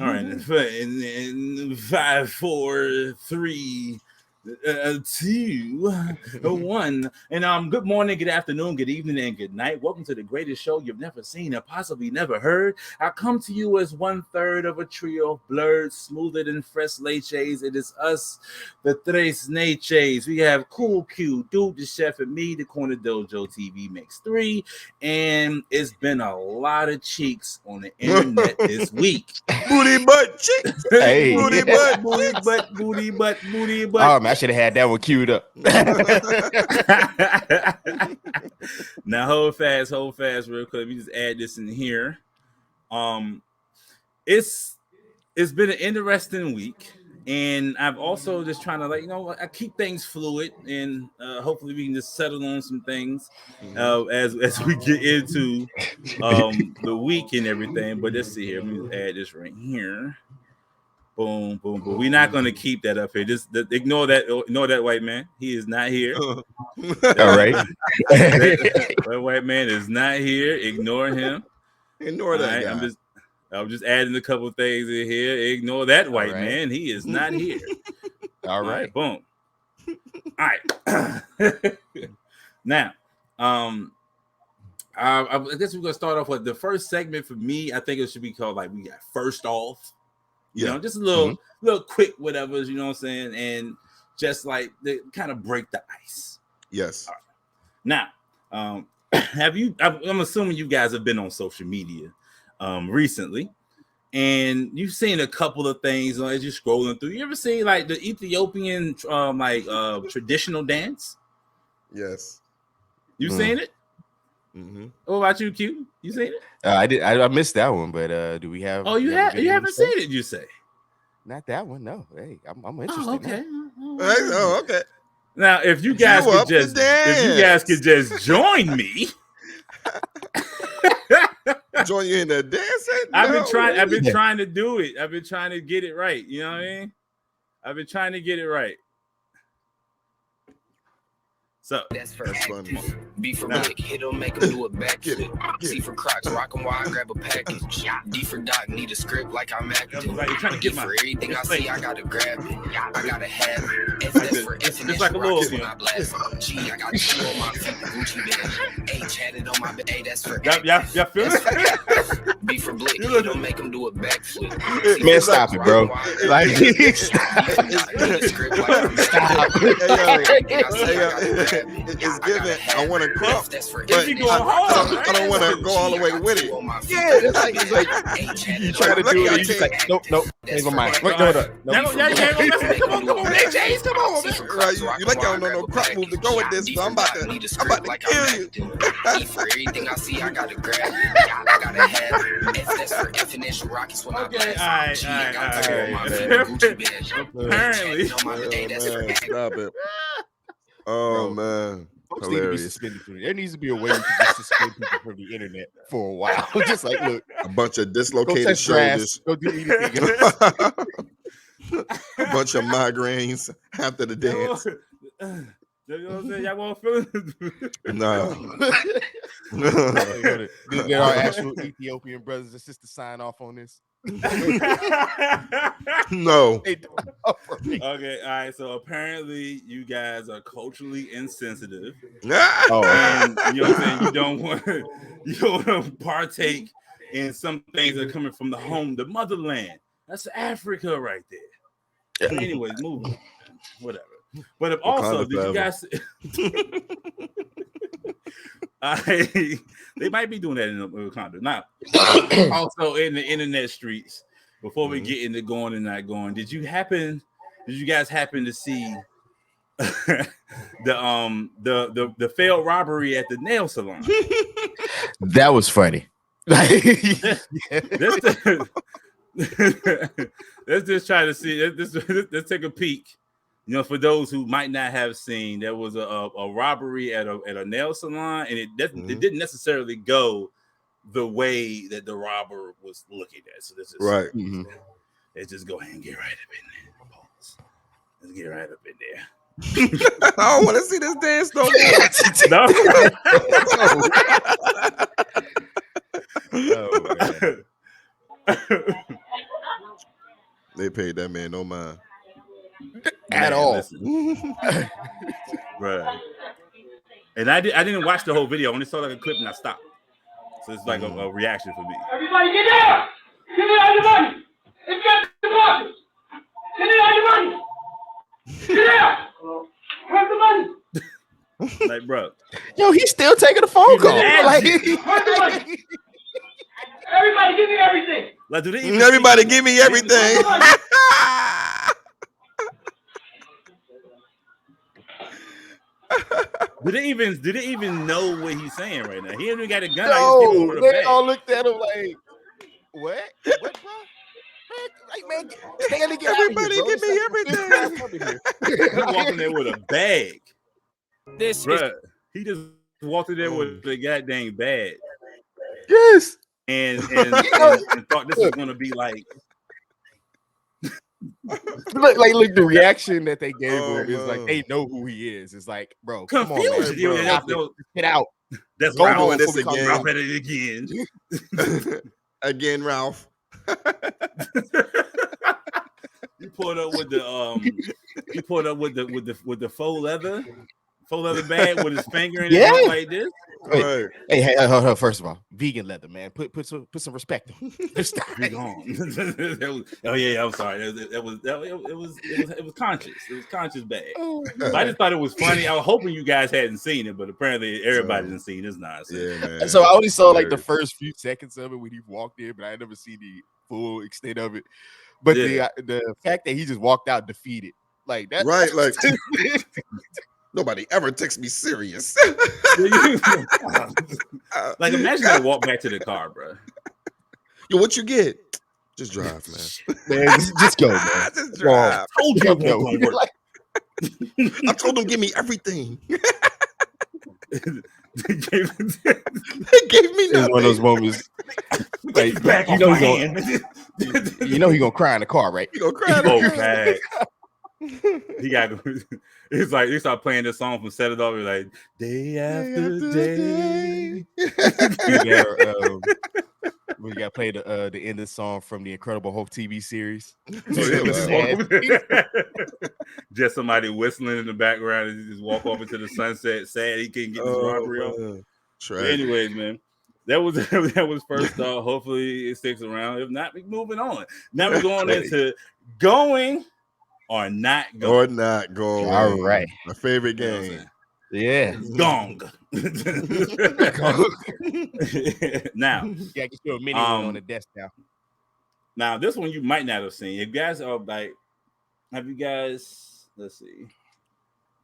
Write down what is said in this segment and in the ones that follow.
All right, in 5, 4, 3, 2, 1. And good morning, good afternoon, good evening, and good night. Welcome to the greatest show you've never seen or possibly never heard. I come to you as 1/3 of a trio of blurred, smoother than fresh leches. It is us, the Tres Neches. We have Cool Q, Dude the Chef, and me, the Corner Dojo TV Mix 3. And it's been a lot of cheeks on the internet this week. Booty butt chicks. Hey. Booty butt, booty butt, booty butt, booty butt. Oh, man, I should have had that one queued up. Now hold fast real quick. Let me just add this in here. It's been an interesting week, and I've also just trying to I keep things fluid, and hopefully we can just settle on some things as we get into the week and everything. But let's see here. Let me add this right here. Boom, boom, boom. We're not going to keep that up here. Just ignore that white man. He is not here. All right. That white man is not here. Ignore him. Ignore that guy. I'm just adding a couple things in here. Ignore that white man. He is not here. All right. Boom. All right. Now, I guess we're going to start off with the first segment for me. I think it should be called we got First Off. Just a little quick whatever's, you know what I'm saying? And just to kind of break the ice. Yes. Right. Now, I'm assuming you guys have been on social media recently, and you've seen a couple of things as you're scrolling through. You ever seen the Ethiopian traditional dance? Yes. You seen it? Mm-hmm. What about you, Q? You seen it? I did. I missed that one, but do we have? Oh, you haven't seen it? You say? Not that one. No. Hey, I'm interested. Oh, okay. Oh, okay. Now, if you guys could just join me. Join you in the dance? I've been trying to do it. I've been trying to get it right. You know what I mean? I've been trying to get it right. So that's first funny. B for Blick, hit him, make him do a backflip. C for Crocs, rock him while I grab a package. D for Doc, need a script like I'm acting. E for everything I see, I gotta grab it. I gotta have it. F that's for infinite rockets when I blast. G, I got G on my feet, Gucci bag. H had it on my bed. A, that's for y'all feel it? B for Blick, hit him, make him do a backflip. Man, stop it, bro. Stop. It's given. I want to crop, but I don't want to go all the way with it. Yeah, it's like you try to do it. You're like, nope, change my mind. Wait, no. Come on, James, come on. You like I don't know no crop move to go with this, but I'm about to kill you. For everything I see, I gotta grab it. I gotta have it. F that's for infinite rockets when I blast. Apparently. Stop it. Oh, man. Folks need to be suspended from it. There needs to be a way to just suspend people from the internet for a while. Just look, a bunch of dislocated shoulders. Go do anything. A bunch of migraines after the dance. You know what I'm saying? Y'all want to feel it? No. Did our actual Ethiopian brothers and sisters sign off on this? No. Okay, all right. So apparently you guys are culturally insensitive. And you know what I'm saying? You don't want to partake in some things that are coming from the motherland. That's Africa right there. But anyways, move on. Whatever. But if also, did you guys they might be doing that in Wakanda. Now, also in the internet streets, before we get into going and not going, did you guys happen to see the failed robbery at the nail salon? That was funny. Let's just try to see. Let's take a peek. You know, for those who might not have seen, there was a robbery at a nail salon, and it didn't necessarily go the way that the robber was looking at. So this is right. Let's just go ahead and get right up in there. Pause. Let's get right up in there. I don't want to see this dance no more. No. They paid that man no mind at all. Listen, bro. And I didn't watch the whole video. I only saw like a clip and I stopped. So it's like a reaction for me. Everybody get down! Give me all your money! It's got the boxes! Give me all your money! Get down! Where's the money? Like, bro. Yo, he's still taking a phone call. Like, where's the money? Everybody give me everything! Like, do they everybody give me everything. Do they even know what he's saying right now? He ain't even got a gun. No, they all looked at him like, what? What, bro? Like, man, everybody give me everything. He walking there with a bag. He just walked in there with a goddamn bag. Yes. And thought this was gonna be like. Look, the reaction that they gave him is like they know who he is. It's like, bro, come on, man, get out. That's Go Ralph. doing this again. Ralph at it again. Again, Ralph. You pulled up with the faux leather bag with his finger in it like this. Right. Hey, hold on. First of all, vegan leather, man. Put some respect on. Be gone. I'm sorry. It was conscious. It was conscious bag. I just thought it was funny. I was hoping you guys hadn't seen it, but apparently everybody didn't see this nonsense. Yeah, man. So I only saw like the first few seconds of it when he walked in, but I never seen the full extent of it. But the fact that he just walked out defeated, like that, right? Like nobody ever takes me serious. Like imagine I walk back to the car, bro. Yo, what you get? Just drive, man. Just go, man. Just drive. I told you it wasn't gonna work. I told them give me everything. They gave me nothing. One of those moments. Like, back you know he gonna cry in the car, right? He gonna cry in the car. Bad. He got. It's like they start playing this song from Set It Off. Like day after day. We got play the end of the song from the Incredible Hulk TV series. Just somebody whistling in the background and just walk off into the sunset. Sad he couldn't get this robbery on. Anyways, man. That was first thought. Hopefully it sticks around. If not, we're moving on. Now we're going into going or not going. Or not going. All right. My favorite game. Yeah. Gong. Now. Yeah, get you a mini one on the desk now. Now, this one you might not have seen. If you guys are like, have you guys, let's see.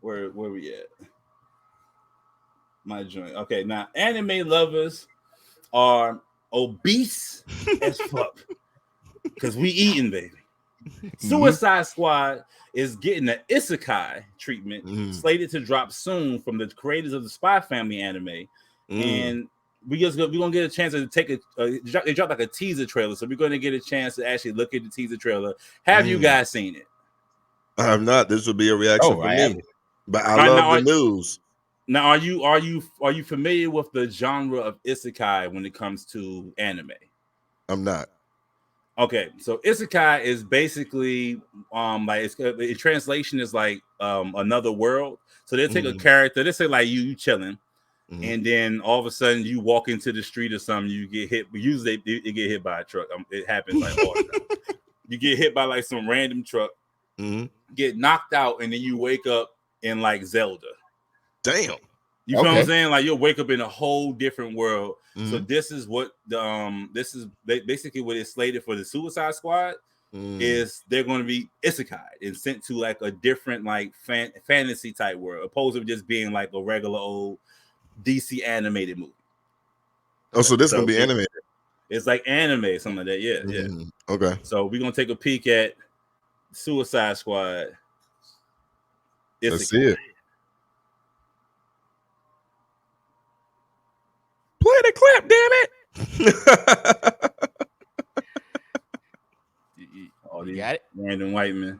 Where we at? My joint. Okay, now anime lovers are obese as fuck. Because we eating, baby. Suicide Squad is getting an isekai treatment slated to drop soon from the creators of the Spy Family anime. And we're gonna get a chance to take they dropped like a teaser trailer, so we're gonna get a chance to actually look at the teaser trailer. Have you guys seen it? I have not. This will be a reaction for me. But I love the news. Now, are you familiar with the genre of isekai when it comes to anime? I'm not. Okay, so isekai is basically like in translation is like another world. So they'll take a character, they say like you chilling, and then all of a sudden you walk into the street or something, you get hit. Usually they get hit by a truck. It happens like all the time. You get hit by like some random truck, get knocked out, and then you wake up in like Zelda. Damn. You feel what I'm saying? Like you'll wake up in a whole different world. So this is what this is basically what is slated for the Suicide Squad is they're going to be isekai and sent to like a different like fantasy type world, opposed to just being like a regular old DC animated movie. Oh, so this gonna be animated? It's like anime, something like that. Yeah. Okay. So we're gonna take a peek at Suicide Squad. Let's see it. Play the clip, damn it! Oh, you got it? Random white man.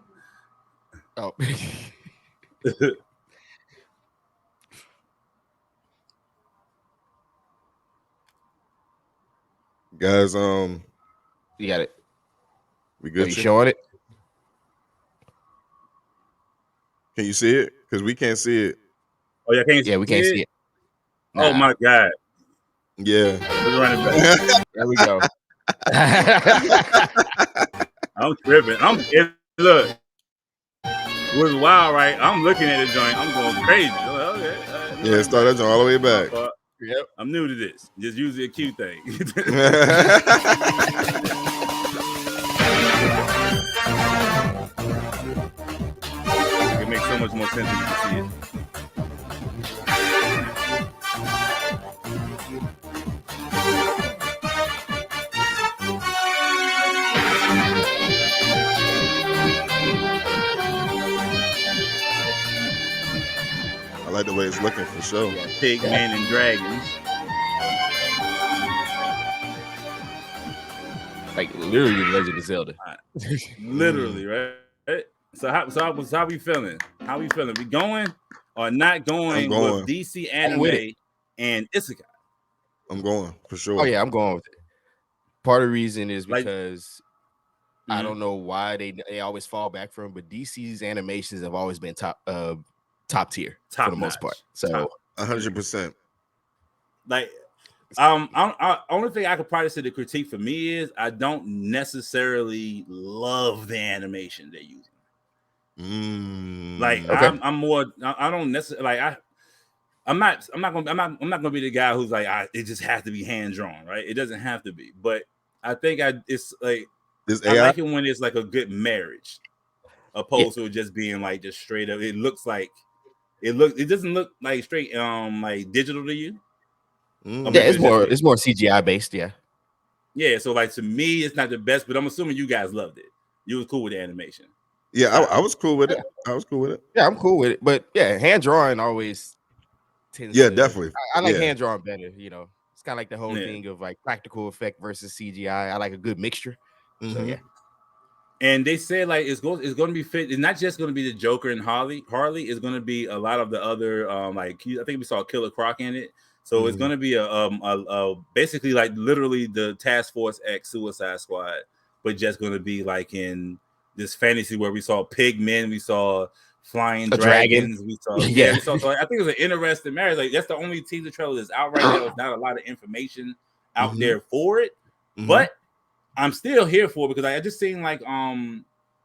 Oh. Guys, you got it. We good? You showing it? Can you see it? Because we can't see it. Oh, yeah, can't Yeah, we can't see it. Nah. Oh my God. Yeah. Let's run it back. There we go. I'm tripping. Look. It was wild, right? I'm looking at the joint. I'm going crazy. I'm like, okay. Yeah, start that joint all the way back. Yep. I'm new to this. Just use the acute thing. It makes so much more sense when you can see it. I like the way it's looking for sure. Yeah, pig men and dragons. Like literally Legend of Zelda. Literally, right? So how we feeling? How we feeling? We going or not going with DC anime and Isekai? I'm going for sure. Oh yeah, I'm going with it. Part of the reason is because I don't know why they always fall back from, but DC's animations have always been top tier for the most part. So 100%. Like only thing I could probably say the critique for me is I don't necessarily love the animation they're using. Like okay. I'm more I don't necessarily like I'm not gonna be the guy who's like it just has to be hand drawn, right? It doesn't have to be, but I think it's like I like it when it's like a good marriage, opposed to it just being like just straight up. It doesn't look like straight like digital to you. Yeah, it's more CGI based. Yeah. So like to me, it's not the best, but I'm assuming you guys loved it. You was cool with the animation. Yeah, I was cool with it. I was cool with it. Yeah, I'm cool with it. But yeah, hand drawing always tends. Yeah, definitely. I like hand drawing better. You know, it's kind of like the whole thing of like practical effect versus CGI. I like a good mixture. So yeah. And they said like it's going to be fit. It's not just going to be the Joker and Harley. It's going to be a lot of the other like I think we saw Killer Croc in it. So it's going to be a basically like literally the Task Force X Suicide Squad, but just going to be like in this fantasy where we saw pig men, we saw flying dragons, we saw we saw. So I think it was an interesting marriage. Like that's the only teaser trailer that's out right now. There's not a lot of information out there for it, but I'm still here for it because I just seen like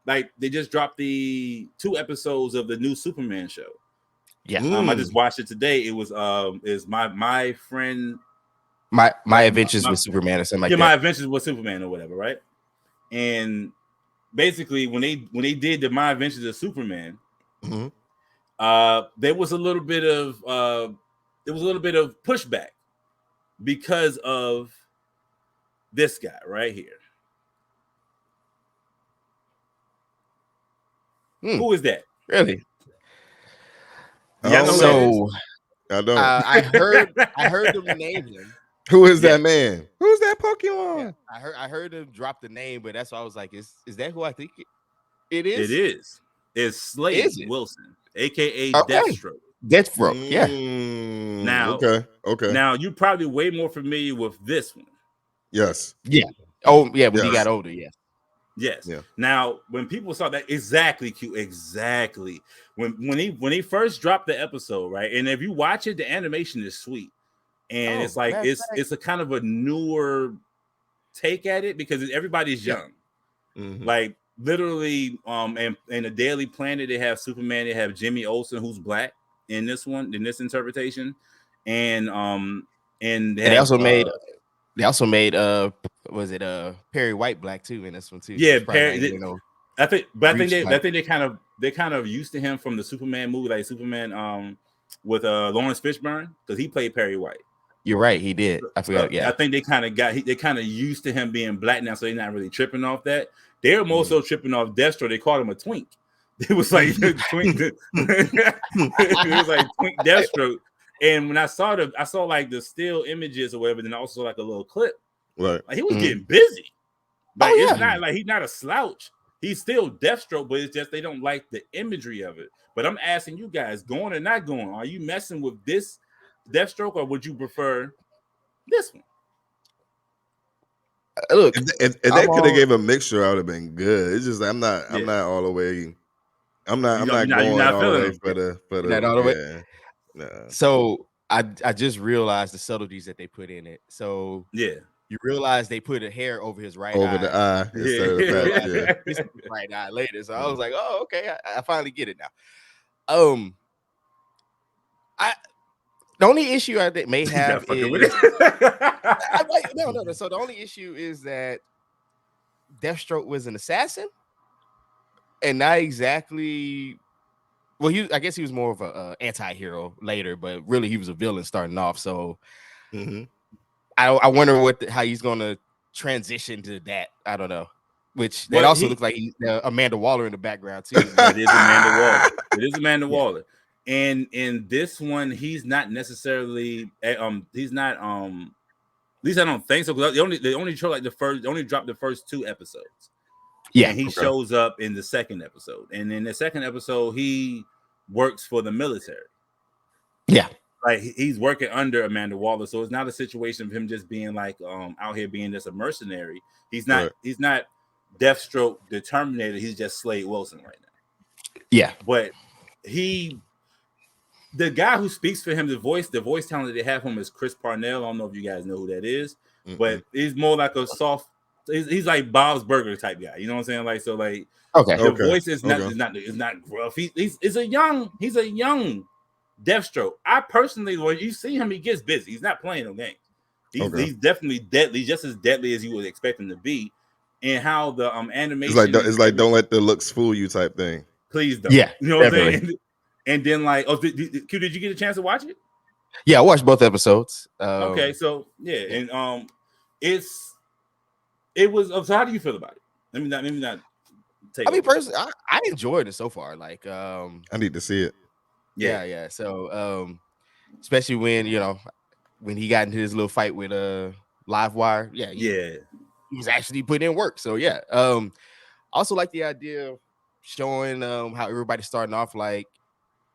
they just dropped the 2 episodes of the new Superman show. Yeah, I just watched it today. It was is my friend my adventures with Superman or something like that. My adventures with Superman or whatever, right? And basically when they did the My Adventures of Superman, there was a little bit of pushback because of this guy right here. Who is that? Really? Yeah, I don't. I heard them name him. Who is that man? Who's that Pokemon? Yeah, I heard him drop the name, but that's why I was like, is that who I think it is? It is. It's Slade Wilson, aka Deathstroke. Deathstroke, yeah. Now, okay. Now you're probably way more familiar with this one. Yes. Yeah. Oh, yeah. When he got older, yeah. Yes. Yeah. Now, when people saw that, exactly. When he first dropped the episode, right? And if you watch it, the animation is sweet, and it's like it's a kind of a newer take at it because everybody's young. Like literally, and the Daily Planet, they have Superman, they have Jimmy Olsen, who's black in this one, in this interpretation, and they also made. They also made was it Perry White black too in this one too? Yeah, Perry. I think they kind of used to him from the Superman movie, like Superman with Lawrence Fishburne, because he played Perry White. You're right, he did. I forgot. Yeah, I think they kind of used to him being black now, so they're not really tripping off that. They're more so tripping off Deathstroke. They called him a twink. It was like twink. It was like twink Deathstroke. And when I saw like the still images or whatever, then also like a little clip. Right. Like he was getting busy. Like it's not like he's not a slouch. He's still Deathstroke, but it's just they don't like the imagery of it. But I'm asking you guys, going or not going, are you messing with this Deathstroke or would you prefer this one? Look, if they could have gave a mixture, I would have been good. It's just I'm not all the way. I'm not going all the way for the not all the way. Yeah. No. So I just realized the subtleties that they put in it. So yeah, you realize they put a hair over his right Over eye. the eye instead of the patch. Yeah. This is his right eye later. So I was like, oh, okay, I finally get it now. The only issue I may have is no. So the only issue is that Deathstroke was an assassin, and not exactly. Well, I guess he was more of a anti-hero later, but really he was a villain starting off. So I wonder how he's going to transition to that. I don't know. Which that also looks like he's Amanda Waller in the background too. It is Amanda Waller. It is Amanda Waller. And in this one, he's not necessarily. He's not. At least I don't think so. Because they only show like only dropped the first 2 episodes. Yeah, and he shows up in the second episode, and in the second episode, he works for the military. Yeah, like he's working under Amanda Waller, so it's not a situation of him just being like out here being just a mercenary. He's not. Right. He's not Deathstroke, the Terminator. He's just Slade Wilson right now. Yeah, but the guy who speaks for him, the voice talent that they have him is Chris Parnell. I don't know if you guys know who that is, but he's more like a soft. He's like Bob's Burger type guy. You know what I'm saying? Like so, like the voice is not gruff. He's a young Deathstroke. I personally, when you see him, he gets busy. He's not playing no games. He's definitely deadly, just as deadly as you would expect him to be. And how the animation it's like don't let the looks fool you type thing. Please don't. Yeah, you know what I'm saying. And then like, did you get a chance to watch it? Yeah, I watched both episodes. Okay, so yeah, and it was. So how do you feel about it? Let me not take. I mean, personally, I enjoyed it so far. Like, I need to see it. Yeah. So, especially when he got into his little fight with Livewire. He was actually putting in work. So yeah. Also like the idea of showing how everybody's starting off like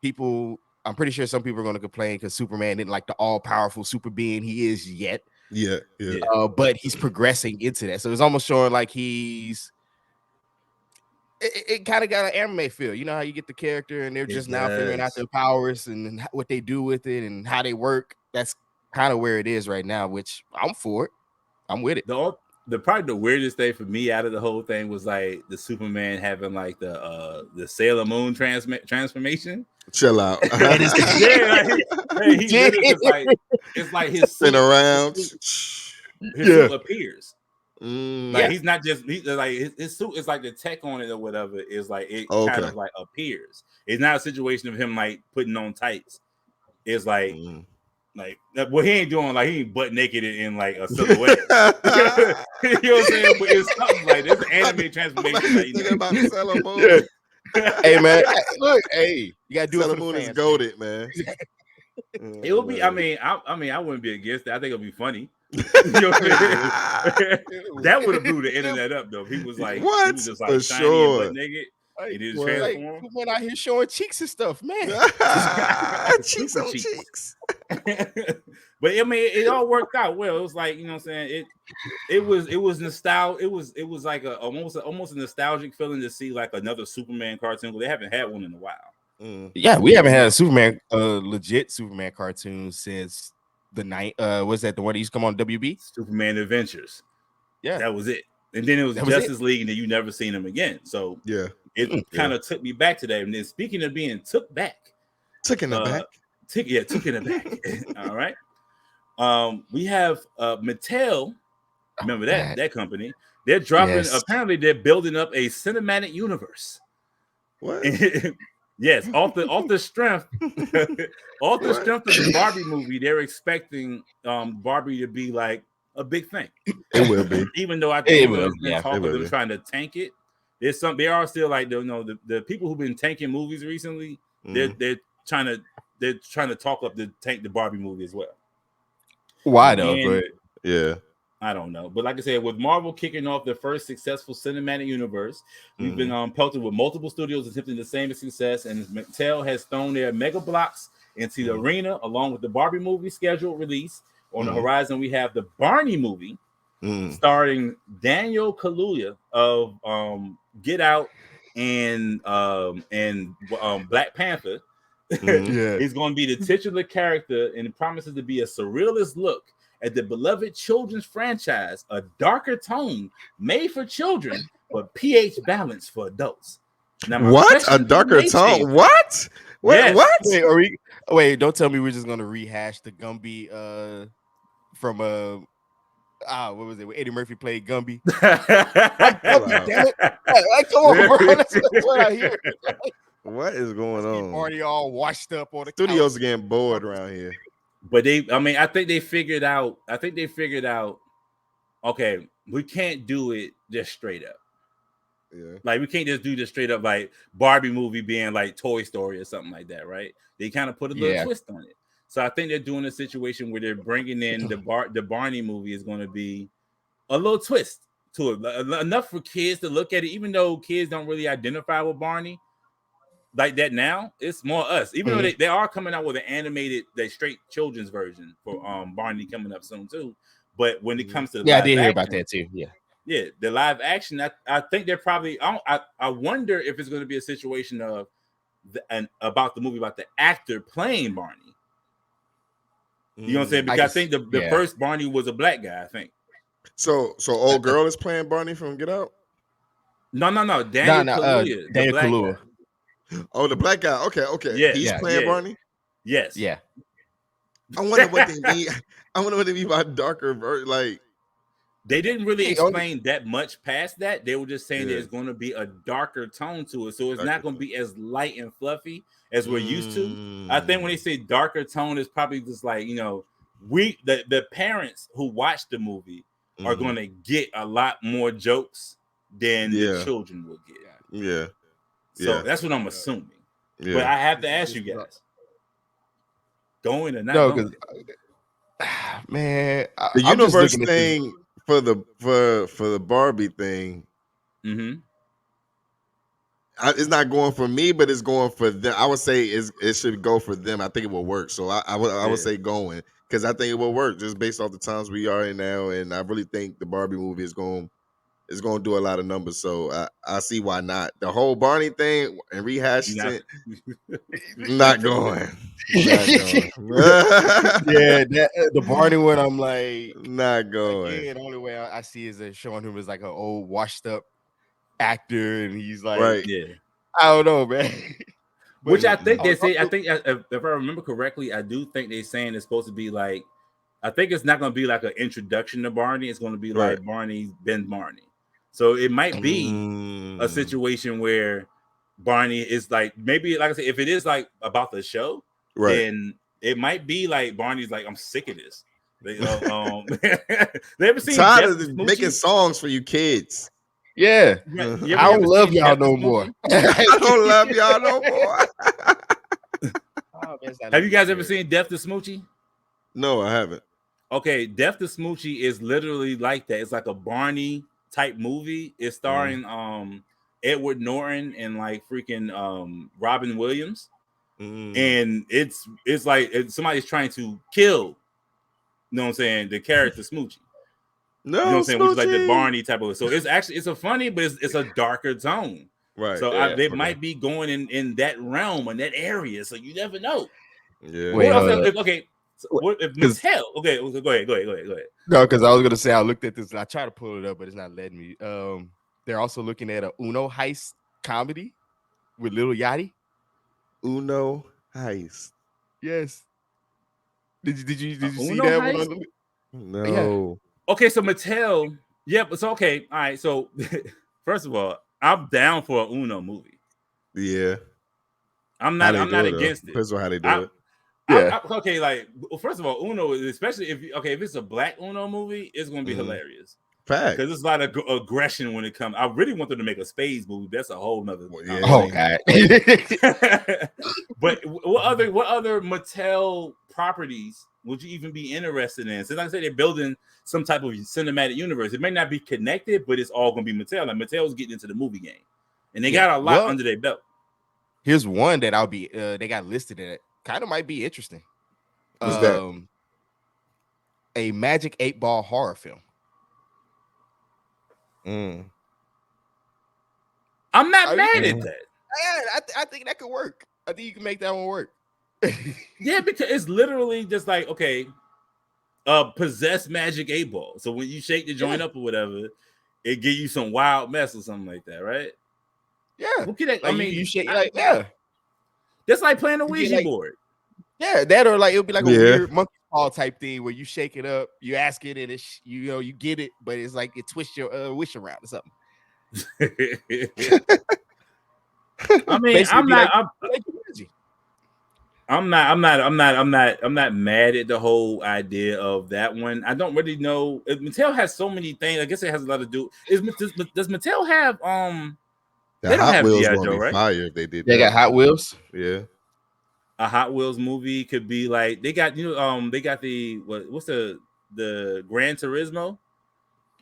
people. I'm pretty sure some people are going to complain because Superman didn't like the all-powerful super being he is yet. Yeah. But he's progressing into that. So it's almost showing like it kind of got an anime feel. You know how you get the character and they're just now figuring out their powers and what they do with it and how they work. That's kind of where it is right now, which I'm for it. I'm with it. Probably the weirdest thing for me out of the whole thing was like the Superman having like the Sailor Moon transformation. Chill out. It's like his spin around. His suit appears. He's not just his suit is like the tech on it or whatever is like it kind of like appears. It's not a situation of him like putting on tights. It's like like what he ain't doing, like he ain't butt naked in like a silhouette. You know what I'm saying? But it's something like this anime transformation. Like, about Sailor Moon. Hey man, look, you gotta do Sailor Moon is goated, man. It will be. I mean, I wouldn't be against it. I think it'll be funny. You know what I mean? That would have blew the internet up though. He was like, what? He was just like shiny and butt naked. He did transform. Went out here showing cheeks and stuff, man. Cheeks on cheeks. But I mean, it all worked out well. It was like, you know what I'm saying? It was nostalgic. It was like almost a nostalgic feeling to see like another Superman cartoon. They haven't had one in a while. Yeah, we haven't had a Superman, legit Superman cartoon since the night. Was that the one that used to come on WB? Superman Adventures. Yeah, that was it. And then it was Justice League, and then you never seen him again. So it kind of took me back to that. And then speaking of being took back. Taking it back. Taking it back. All right. We have Mattel. Remember that company? They're dropping. Yes. Apparently, they're building up a cinematic universe. What? Yes, off the strength, of the Barbie movie, they're expecting Barbie to be like a big thing. It will be, even though I think they're trying to tank it. They are still like the people who've been tanking movies recently. They're trying to talk up to tank the Barbie movie as well. Why though? But yeah. I don't know. But like I said, with Marvel kicking off their first successful cinematic universe, we've been pelted with multiple studios attempting the same success, and Mattel has thrown their mega blocks into the arena along with the Barbie movie scheduled release. On the horizon, we have the Barney movie starring Daniel Kaluuya of Get Out and Black Panther. Yeah. Is going to be the titular character, and it promises to be a surrealist look at the beloved children's franchise, a darker tone made for children, but pH balance for adults. Now, what? A darker tone? What? Yes. What? Wait, don't tell me we're just gonna rehash the Gumby from what was it? Eddie Murphy played Gumby. Damn it! Like, come on, bro. That's what I hear. What is going on? Already all washed up on the studios couch. Getting bored around here. But I think they figured out. Okay, we can't do it just straight up. Yeah. Like we can't just do this straight up like Barbie movie being like Toy Story or something like that, right? They kind of put a little twist on it. So I think they're doing a situation where they're bringing in the Barney movie is going to be a little twist to it, enough for kids to look at it, even though kids don't really identify with Barney like that now. It's more us, even though they are coming out with an animated, straight children's version for Barney coming up soon too. But when it comes to I did hear about that too. Yeah, the live action. I think they're probably. I wonder if it's going to be a situation of about the movie about the actor playing Barney. You know what I'm saying? Because I think the first Barney was a black guy. I think. So old girl is playing Barney from Get Out. No. Daniel Kaluuya. Daniel Kaluuya. Oh, the black guy. Okay. Yeah, he's playing Barney. Yes. Yeah. I wonder what they mean. I wonder what they mean by darker version. Like they didn't really explain that much past that. They were just saying there's going to be a darker tone to it, so it's not going to be as light and fluffy as we're used to. I think when they say darker tone, it's probably just like the parents who watch the movie are going to get a lot more jokes than the children will get. Yeah. So that's what I'm assuming. Yeah. But I have to ask you guys, going or not? No, because man, the universe thing for the Barbie thing. Mm-hmm. It's not going for me, but it's going for them. I would say it should go for them. I think it will work. So I would say going, because I think it will work just based off the times we are in now, and I really think the Barbie movie is going to do a lot of numbers. So I see why not. The whole Barney thing and rehashing it, not going. The Barney one, I'm like not going. Again, the only way I see is showing him as like an old washed up actor, and he's like, I don't know, man. Which I think they say. I think if I remember correctly, I do think they're saying it's supposed to be like. I think it's not going to be like an introduction to Barney. It's going to be like Barney's been Barney. So it might be a situation where Barney is like, maybe like I said, if it is like about the show, then it might be like Barney's like, I'm sick of this. They ever seen tired of making songs for you kids? Yeah, I don't love y'all no more. I don't love y'all no more. Have you guys ever seen Death to Smoochie? No, I haven't. Okay, Death to Smoochie is literally like that. It's like a Barney type movie. It's starring Edward Norton and like freaking Robin Williams. And it's like somebody's trying to kill, you know what I'm saying, the character Smoochie. No, you know what I'm saying, which is like the Barney type of. So it's a funny, but it's a darker tone. Right. So they might be going in that realm, in that area. So you never know. Yeah. Wait, okay. So what if Mattel? Okay, go ahead. No, because I was gonna say I looked at this and I tried to pull it up, but it's not letting me. They're also looking at a Uno heist comedy with Lil Yachty. Uno heist. Yes. Did you see Uno that heist? one? No. Yeah. Okay, so Mattel. Yeah, but it's okay. All right. So first of all, I'm down for a Uno movie. Yeah. I'm not against it. Depends on how they do it. Okay, like first of all, Uno, especially if it's a black Uno movie, it's gonna be hilarious. Fact, because there's a lot of aggression when it comes. I really want them to make a Spades movie. That's a whole nother. Oh god! But what other Mattel properties would you even be interested in? So like I said, they're building some type of cinematic universe. It may not be connected, but it's all gonna be Mattel. Like Mattel's getting into the movie game, and they got a lot under their belt. Here's one that I'll be. They got listed in it. Kind of might be interesting. What's that? A Magic 8-Ball horror film. I'm I'm not mad at that. Yeah, I think that could work. I think you can make that one work. Yeah, because it's literally just like, okay, possessed magic 8-ball. So when you shake the joint up or whatever, it give you some wild mess or something like that, right? Yeah. Look at that. Like you shake like that's like playing a Ouija board. Yeah, that or like it'll be like a weird monkey ball type thing where you shake it up, you ask it, and it's you get it, but it's like it twists your wish around or something. I mean, I'm not mad at the whole idea of that one. I don't really know. Mattel has so many things. I guess it has a lot to do. Does Mattel have they don't have Wheels G.I. Joe, right? Fire if they did. They got Hot Wheels. Yeah. A Hot Wheels movie could be like they got they got the what's the Gran Turismo.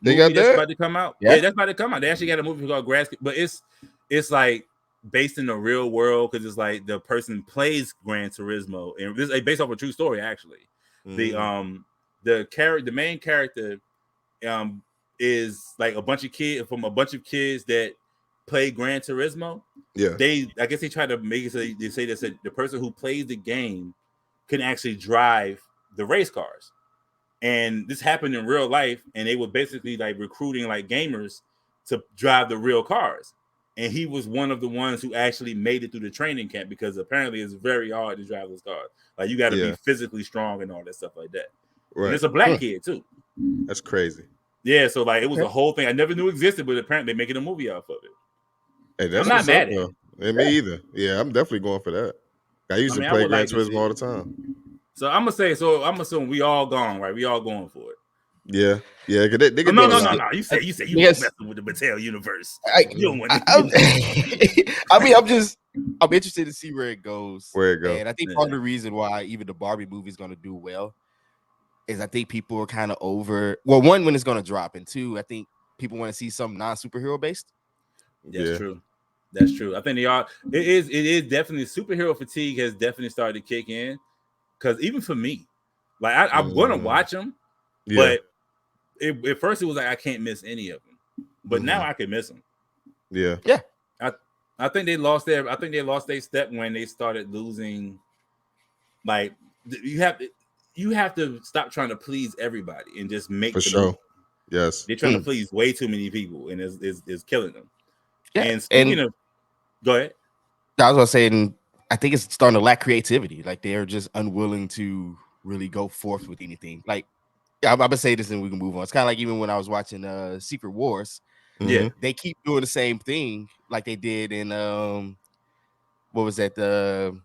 They got that's that about to come out. Yeah, that's about to come out. They actually got a movie called Grass, but it's like based in the real world because it's like the person plays Gran Turismo, and this is based off a true story actually. Mm-hmm. The main character is like a bunch of kids that play Gran Turismo. Yeah, I guess they try to make it so they say that the person who plays the game can actually drive the race cars. And this happened in real life, and they were basically like recruiting like gamers to drive the real cars. And he was one of the ones who actually made it through the training camp because apparently it's very hard to drive those cars. Like you got to be physically strong and all that stuff like that. Right. And it's a black kid too. That's crazy. Yeah, so like it was a whole thing I never knew existed, but apparently they're making a movie out of it. Hey, I'm not mad at it. Me either. Yeah, I'm definitely going for that. I used to play Gran Turismo all the time. So I'm assuming we all gone, right? We all going for it. Yeah. They no. You say you messing with the Mattel universe. You don't want I'm interested to see where it goes. And I think part of the reason why even the Barbie movie is going to do well is I think people are kind of over. Well, one, when it's going to drop, and two, I think people want to see something non-superhero based. That's true. That's true. I think they are. It is definitely superhero fatigue has definitely started to kick in. Because even for me, like I'm gonna watch them, but at first it was like I can't miss any of them. But now I can miss them. Yeah. I think they lost their step when they started losing. Like you have to stop trying to please everybody and just make for sure. Yes, they're trying to please way too many people, and it's killing them. Yeah. And speaking of, go ahead. I was gonna say, I think it's starting to lack creativity. Like they're just unwilling to really go forth with anything. Like I'm gonna say this and we can move on. It's kind of like even when I was watching Secret Wars. Yeah, they keep doing the same thing like they did in what was that, the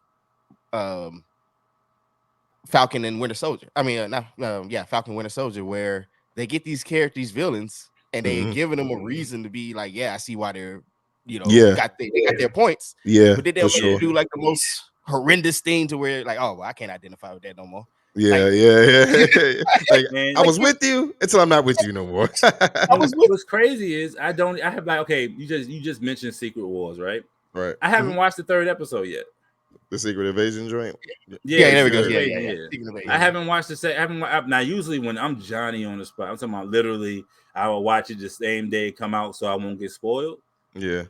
Falcon and Winter Soldier. I mean, Falcon and Winter Soldier, where they get these villains, and they giving them a reason to be like, I see why they're, they got their points. Yeah, but then they'll do like the most horrendous thing to where like, oh, well, I can't identify with that no more. Yeah. Like, man, I was with you until I'm not with you no more. What's crazy is I have like, okay, you just mentioned Secret Wars, right? Right. I haven't watched the 3rd episode yet. The Secret Invasion joint. Yeah, there we go. Yeah. I haven't watched now. Usually when I'm Johnny on the spot, I'm talking about literally, I will watch it the same day it come out so I won't get spoiled. Yeah.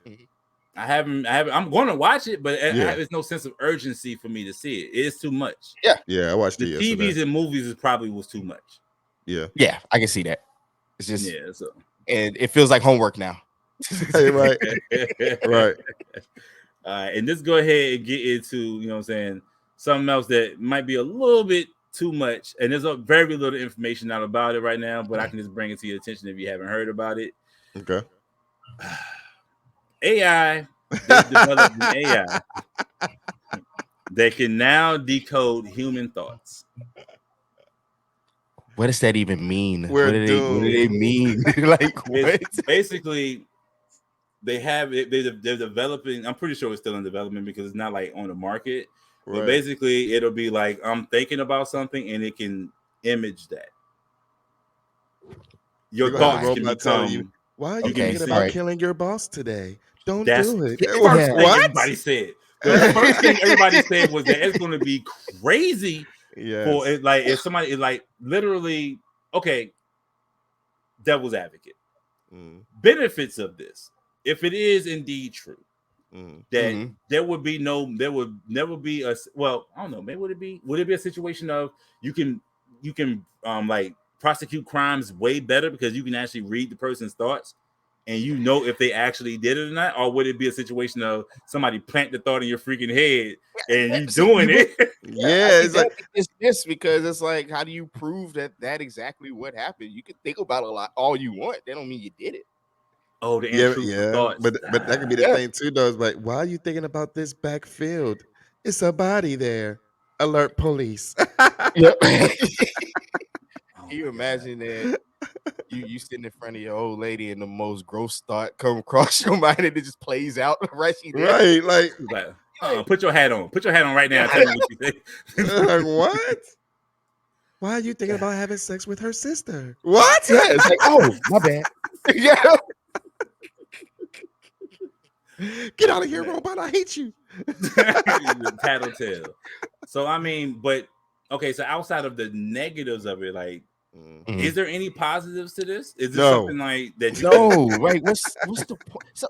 I haven't. I'm going to watch it, but there's no sense of urgency for me to see it. It's too much. Yeah. I watched the TVs and movies probably was too much. Yeah, I can see that. It's just so. And it feels like homework now. Right. And let's go ahead and get into something else that might be a little bit too much, and there's very little information out about it right now, but I can just bring it to your attention if you haven't heard about it. Okay. AI, they developed an AI that can now decode human thoughts. What does that even mean? What do they mean? Like, what? Basically, they're developing. I'm pretty sure it's still in development because it's not like on the market. Right. But basically, it'll be like I'm thinking about something, and it can image that. Your thoughts can become. Why are you thinking about killing your boss today? Don't do it. What everybody said. The first thing everybody said was that it's going to be crazy. For it, like if somebody is like literally, okay, devil's advocate. Benefits of this. if it is indeed true that there would never be a, well, I don't know, maybe would it be a situation of you can like prosecute crimes way better because you can actually read the person's thoughts and you know if they actually did it or not? Or would it be a situation of somebody plant the thought in your freaking head and you doing it? Yeah, it's like it's this because it's like, how do you prove that exactly what happened? You can think about a lot all you want. That don't mean you did it. Oh, the intrusive thoughts. But that could be the thing too, though. It's like, why are you thinking about this backfield? It's a body there. Alert police. Yep. Can you imagine that you sitting in front of your old lady and the most gross thought come across your mind and it just plays out right there? Right, like put your hat on. Put your hat on right now. Tell me what you think. Like, what? Why are you thinking about having sex with her sister? What? Yeah, it's like, oh, my bad. Yeah. Get out of here, robot. I hate you. Tattletale. So I mean, but okay, so outside of the negatives of it, like, is there any positives to this? Is this something like that? Right. What's the point? So,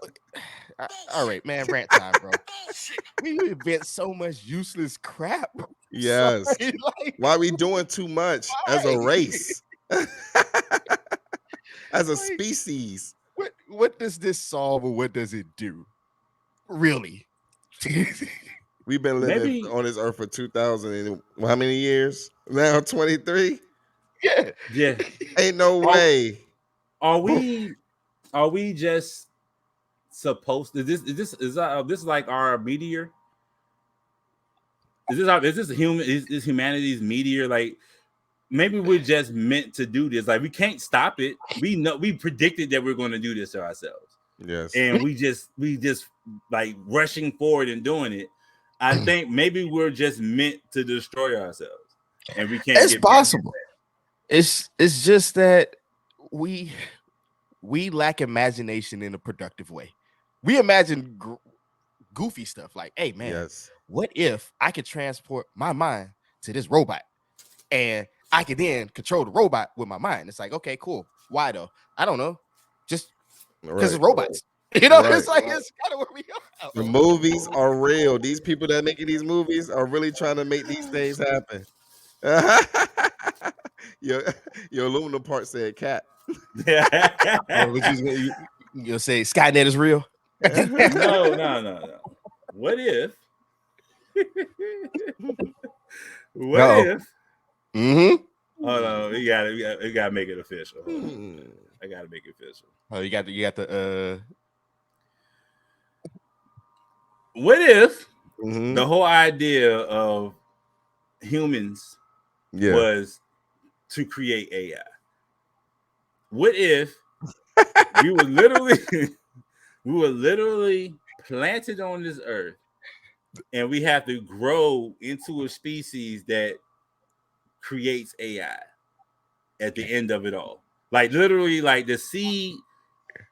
all right, man, rant time, bro. We invent so much useless crap. Yes. Sorry, like, why are we doing too much as a race? As a species? What does this solve or what does it do? Really? We've been living on this earth for 2,000 and how many years? Now 23? Yeah. Ain't no way. Are we just supposed? Is this like our meteor? Is humanity's meteor? Like, maybe we're just meant to do this. Like, we can't stop it. We know, we predicted that we're going to do this to ourselves. Yes. And we just like rushing forward and doing it. I think maybe we're just meant to destroy ourselves, and we can't. It's possible. It's just that we lack imagination in a productive way. We imagine goofy stuff like, hey man, what if I could transport my mind to this robot and I could then control the robot with my mind? It's like, okay, cool. Why though? I don't know. Just because it's robots. You know, it's like it's kind of where we are. The movies are real. These people that are making these movies are really trying to make these things happen. your aluminum part said cat. You'll say Skynet is real? No. What if? If? Hold on, we gotta make it official. I gotta make it official. Oh, you got the. What if the whole idea of humans was to create AI? What if we were literally planted on this earth and we have to grow into a species that creates AI at the end of it all? Like, literally, like, the seed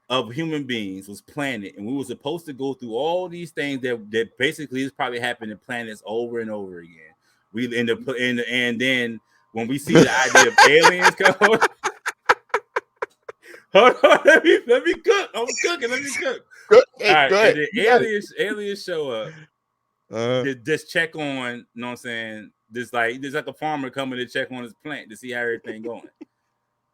of human beings was planted, and we were supposed to go through all these things that basically is probably happening to planets over and over again. We end up and then when we see the idea of aliens come, hold on, let me cook. I'm cooking. Let me cook. Hey, all right, go ahead. And then aliens show up. Just check on. You know what I'm saying? There's like a farmer coming to check on his plant to see how everything going.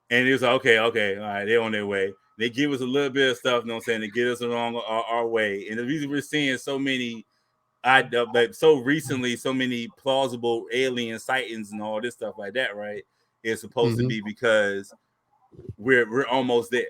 And it was like, okay, all right, they're on their way. They give us a little bit of stuff, you know what I'm saying, to get us along our way. And the reason we're seeing so many, so recently, so many plausible alien sightings and all this stuff like that, right? It's supposed to be because we're almost there.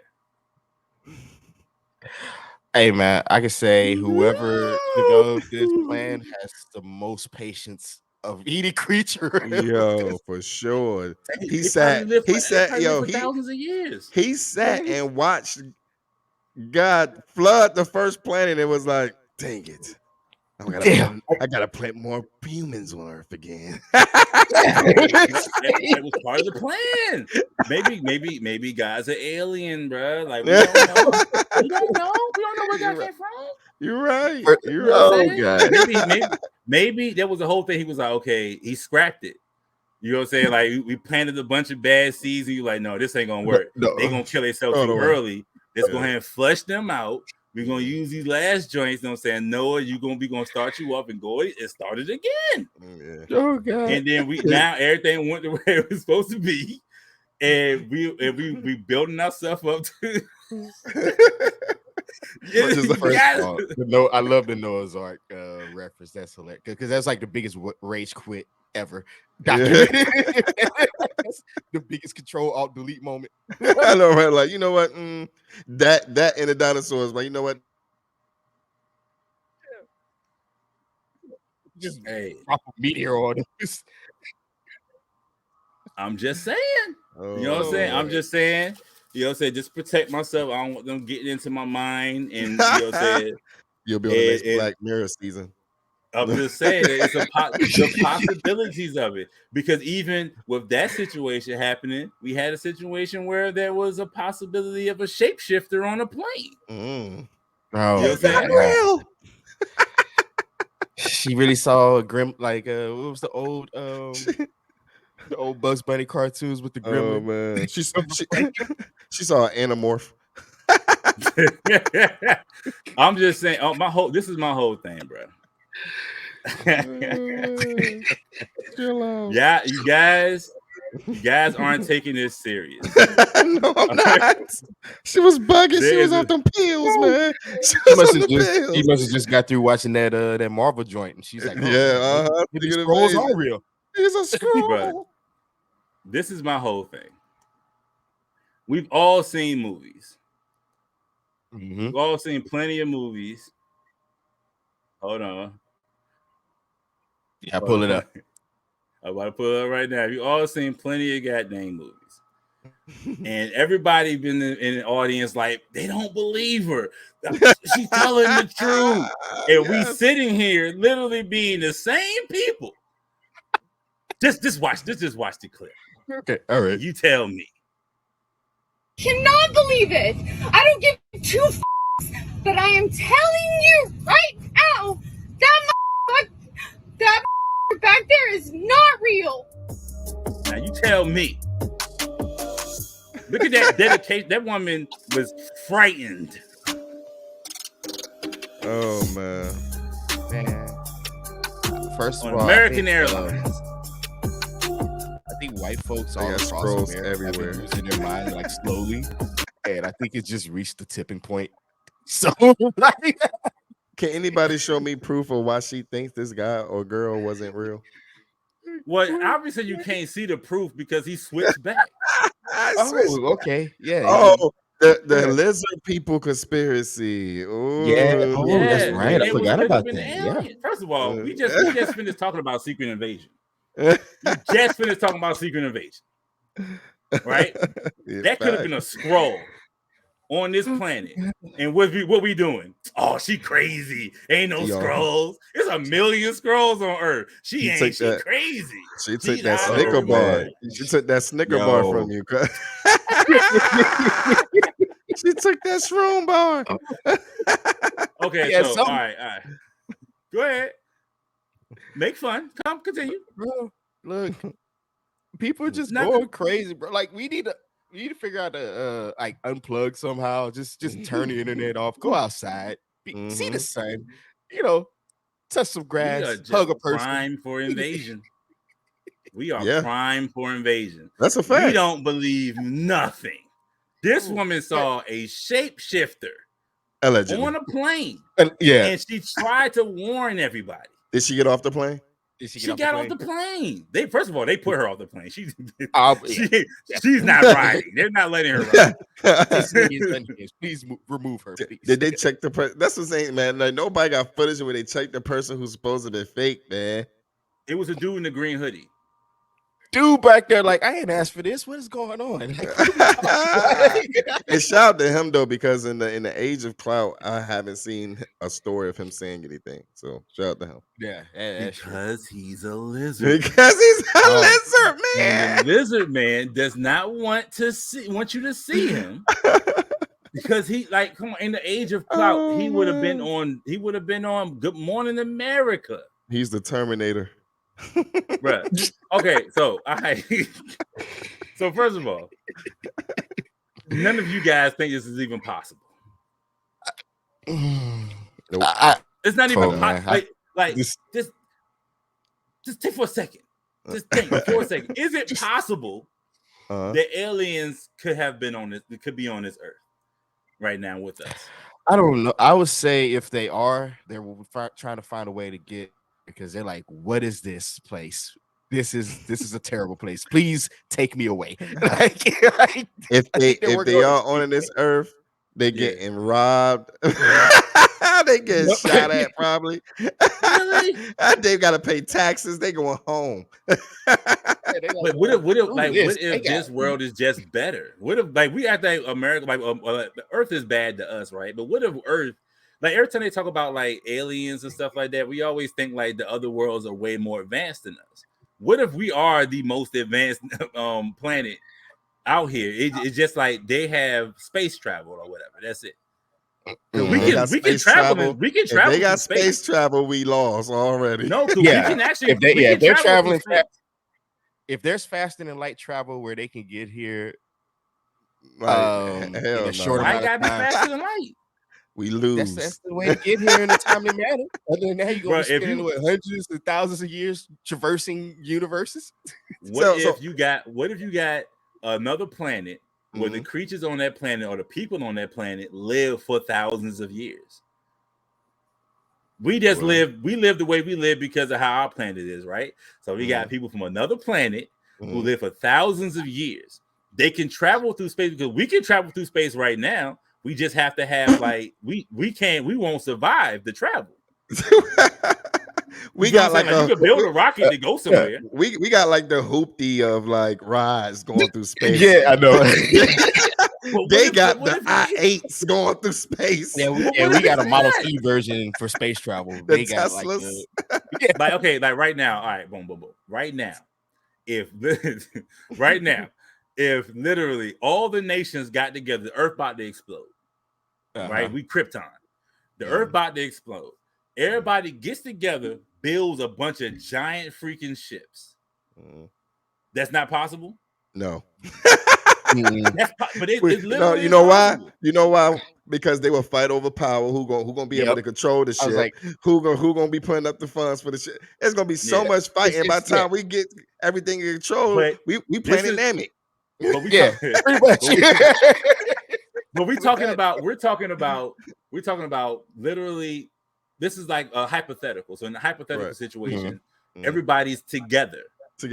Hey man, I can say whoever developed this plan has the most patience of any creature. Yo, for sure. He sat thousands of years. He sat and watched God flood the first planet and was like, dang it. I gotta plant more humans on Earth again. It was part of the plan. Maybe God's an alien, bro. Like, we don't know. We don't know where that came from. You're right. God. Maybe that was the whole thing. He was like, okay, he scrapped it. You know what I'm saying? Like, we planted a bunch of bad seeds, and you're like, no, this ain't gonna work. They're gonna kill themselves too early. Let's go ahead and flush them out. We're gonna use these last joints. You know what I'm saying? Noah, you're gonna start you up and go. It started again. Yeah. Oh God! And then now everything went the way it was supposed to be, and we building ourselves up to. I love the Noah's Ark reference. That's hilarious because that's like the biggest rage quit ever documented. The biggest Control Alt Delete moment. I know, right? Like, you know what? That and the dinosaurs, but you know what? Just drop a meteor on this. I'm just saying. You know what I'm saying? I'm just saying. You know what I'm saying? Just protect myself. I don't want them getting into my mind. And you know what I'm saying? You'll be on the next Black Mirror season. I'm just saying that it's the possibilities of it. Because even with that situation happening, we had a situation where there was a possibility of a shapeshifter on a plane. Oh, you know not real. She really saw a grim, like what was the old Bugs Bunny cartoons with the gremlin? Oh man, she saw an Animorph. I'm just saying. This is my whole thing, bro. Yeah, you guys aren't taking this serious. No, I'm not. She was bugging. She was off them pills, man. She must have just got through watching that Marvel joint, and she's like, "Oh, these scrolls are real. It's a scroll." This is my whole thing. We've all seen movies. We've all seen plenty of movies. Hold on. Yeah, pull it up. I'm about to pull it up right now. You've all seen plenty of goddamn movies. And everybody been in the audience like, they don't believe her. She's telling the truth. And we sitting here literally being the same people. Just watch the clip. Okay, all right. You tell me. Cannot believe it. I don't give two f***s, but I am telling you right now that back there is not real. Now you tell me. Look at that dedication. That woman was frightened. Oh man. First of all, American Airlines. I think white folks all across America everywhere losing their mind like slowly, and I think it just reached the tipping point. So, can anybody show me proof of why she thinks this guy or girl wasn't real? Well, obviously you can't see the proof because he switched back. Okay, yeah. Oh, the lizard people conspiracy. Ooh. Yeah, that's right. I forgot about that. Yeah. First of all, we just finished talking about Secret Invasion. We just finished talking about Secret Invasion, right? That could have been a scroll on this planet. And what we doing? Oh, she crazy. Ain't no scrolls. There's a million scrolls on Earth. She crazy. She took that Snicker bar. She took that Snicker bar from you. She took that shroom bar. Okay, yeah, so all right. Go ahead. Make fun. Come, continue. Bro, look, people are just going crazy, bro. Like we need to figure out to like unplug somehow. Just turn the internet off. Go outside. See the sun. You know, touch some grass. Hug a person. Prime for invasion. We are prime for invasion. That's a fact. We don't believe nothing. This woman saw a shapeshifter allegedly on a plane. And she tried to warn everybody. Did she get off the plane? She got off the plane. First of all, they put her off the plane. She's not riding. They're not letting her ride. Please remove her. Please. Did they check the person? That's what I'm saying, man. Like nobody got footage where they checked the person who's supposed to be fake, man. It was a dude in the green hoodie. Dude back there, like, I ain't asked for this. What is going on? And shout out to him though, because in the age of clout, I haven't seen a story of him saying anything. So shout out to him. Yeah, because he's a lizard. Because he's a lizard man. And the lizard man does not want you to see him. Because he come on, in the age of clout, he would have been on Good Morning America. He's the Terminator. Bruh. Okay, so so first of all, none of you guys think this is even possible. Nope. It's not even possible. Like just think for a second. Just think for a second. Is it possible that aliens could have been on this? Could be on this Earth right now with us? I don't know. I would say if they are, they're trying to find a way to get, because they're like, what is this place? This is a terrible place. Please take me away. If they are on this Earth, they getting robbed. They get shot at probably. Really? They gotta pay taxes. They going home. But what if this world is just better? What if we act like America, the Earth is bad to us, right? But what if Earth, like every time they talk about like aliens and stuff like that, we always think like the other worlds are way more advanced than us. What if we are the most advanced planet out here? It's just like they have space travel or whatever. That's it. We can travel. We can travel. If they got space travel, we lost already. No, we can actually. If they're traveling fast, if there's faster than light travel where they can get here, in a short amount of time, gotta be faster than light. We lose. That's the way to get here in a timely manner. Other than that, you're gonna be spending hundreds and thousands of years traversing universes. What if you got another planet where the creatures on that planet or the people on that planet live for thousands of years? We just live the way we live because of how our planet is, right? So we got people from another planet who live for thousands of years. They can travel through space because we can travel through space right now. We just have to have we won't survive the travel. We got like you can build a rocket to go somewhere. We got like the hoopty of like rides going through space. Yeah, I know. They got the I-8s going through space. Yeah, we got a Model T version for space travel. They got Teslas. Like right now, all right, boom. Right now, if literally all the nations got together, the Earth about to explode. Right? We Krypton. The Earth about to explode. Everybody gets together, builds a bunch of giant freaking ships. That's not possible? No. But it's literally you know why? You know why? Because they will fight over power. Who gonna be able to control the shit? Like, who gonna be putting up the funds for the shit? There's gonna be so much fighting. By the time we get everything in control, we planet-namic. But we pretty much. But we're talking about literally. This is like a hypothetical. So in a hypothetical situation, everybody's together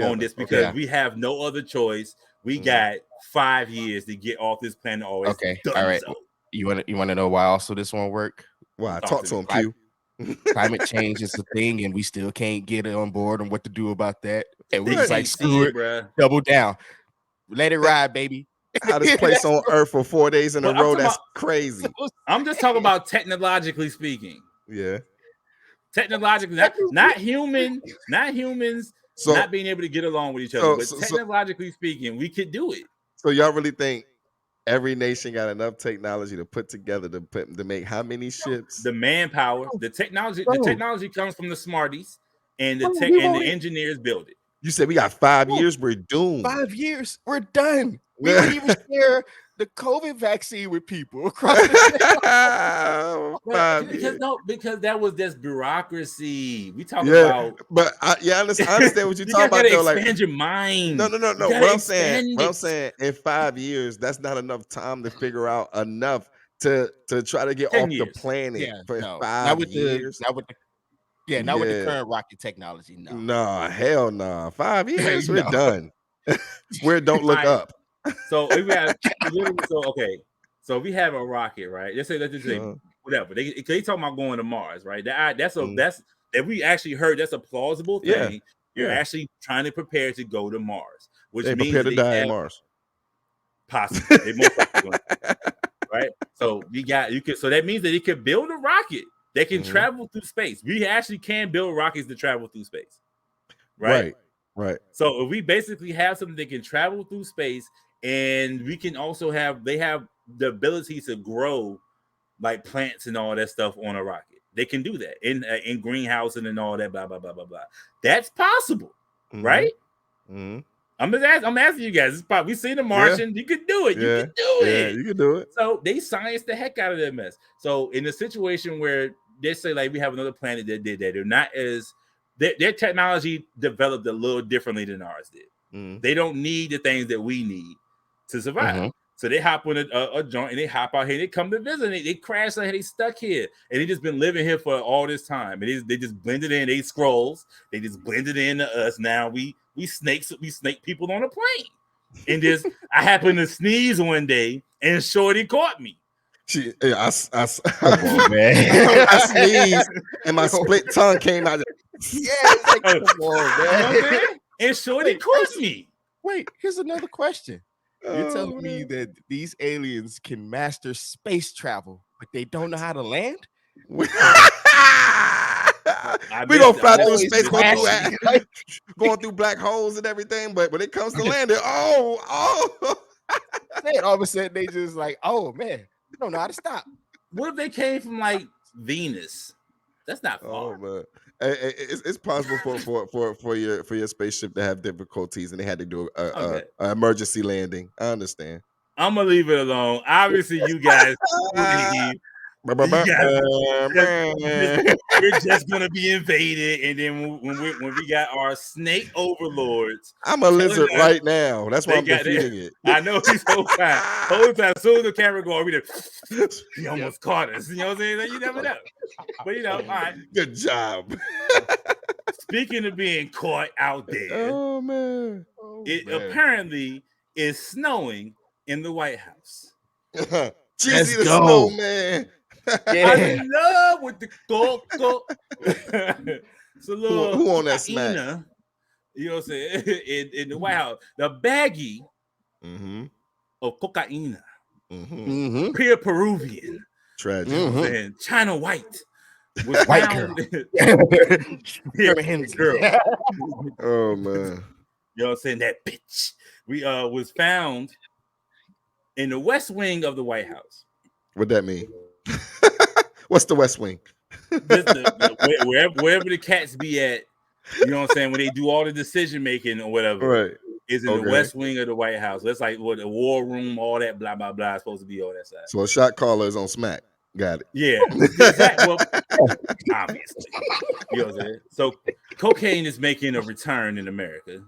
on this because we have no other choice. We got 5 years to get off this planet. All right. So. You want to know why also this won't work? Why? Talk to him, Q. Climate change is a thing, and we still can't get it on board on what to do about that. And we just like screw it, bro. Double down, let it ride, baby. How this place on Earth for 4 days in a row? That's crazy. I'm just talking about technologically speaking. Yeah. Technologically, not humans, so, not being able to get along with each other. But technologically speaking, we could do it. So y'all really think every nation got enough technology to put together to make how many ships? The manpower, the technology comes from the smarties, and the engineers build it. You said we got 5 years. We're doomed. 5 years. We're done. We didn't even share the COVID vaccine with people across the because that was just bureaucracy. We talking about, but I understand what you're talking about. Though, expand your mind. No. What I'm saying, in 5 years, that's not enough time to figure out enough to try to get off the planet for 5 years. Not with the current rocket technology. No, hell no. 5 years, we're done. Don't look up. So we have so we have a rocket, right? Let's just say whatever. They talking about going to Mars, right? That's that we actually heard that's a plausible thing. Yeah. You're actually trying to prepare to go to Mars, which means prepare to die on Mars. Possibly. They most likely right? So so that means that it could build a rocket that can travel through space. We actually can build rockets to travel through space. Right. So if we basically have something that can travel through space, and we can also they have the ability to grow like plants and all that stuff on a rocket. They can do that in greenhouse and all that, blah, blah, blah, blah, blah. That's possible, right? I'm asking you guys. We seen The Martian. You could do it. You could do it. You can do it. So they scienced the heck out of that mess. So in a situation where they say like we have another planet that did that, they're not as their technology developed a little differently than ours did. They don't need the things that we need to survive. So they hop on a joint and they hop out here. They come to visit. They crash out here. They stuck here, and they just been living here for all this time. And they just blended in. They scrolls. They just blended into us. Now we snake people on a plane. And just I happened to sneeze one day, and Shorty caught me. Come on, man. I sneezed, and my split tongue came out. It's like, come on, man. And Shorty caught me. Wait, here's another question. You're telling me that these aliens can master space travel, but they don't know how to land? We gonna fly through space, going through black holes and everything, but when it comes to landing, all of a sudden they just like, oh man, we don't know how to stop. What if they came from like Venus? That's not far. Oh man. It's possible for your spaceship to have difficulties, and they had to do an emergency landing. I understand. I'm gonna leave it alone. Obviously, you guys, we're just gonna be invaded, and then when we got our snake overlords, I'm a lizard right now. That's why I'm defeating it. I know he's whole time. As soon as the camera go over there, he almost caught us. You know what I'm saying? You never know. But all right. Good job. Speaking of being caught out there, oh man, apparently is snowing in the White House. Cheesy the snowman. I'm in love with the coco. So who on that smack? You know what I'm saying? In the White House, the baggie of cocaine, pure Peruvian, tragic, you know what I'm saying? China white. Was white found, girl. Oh man. You know what I'm saying? That bitch. We was found in the West Wing of the White House. What that mean? What's the West Wing? Wherever the cats be at, you know what I'm saying, when they do all the decision making or whatever, right? Is in the West Wing of the White House. That's like what the war room, all that blah blah blah is supposed to be on that side. So a shot caller is on smack. Got it. Yeah, exactly. Well, obviously, you know what I'm saying. So cocaine is making a return in America.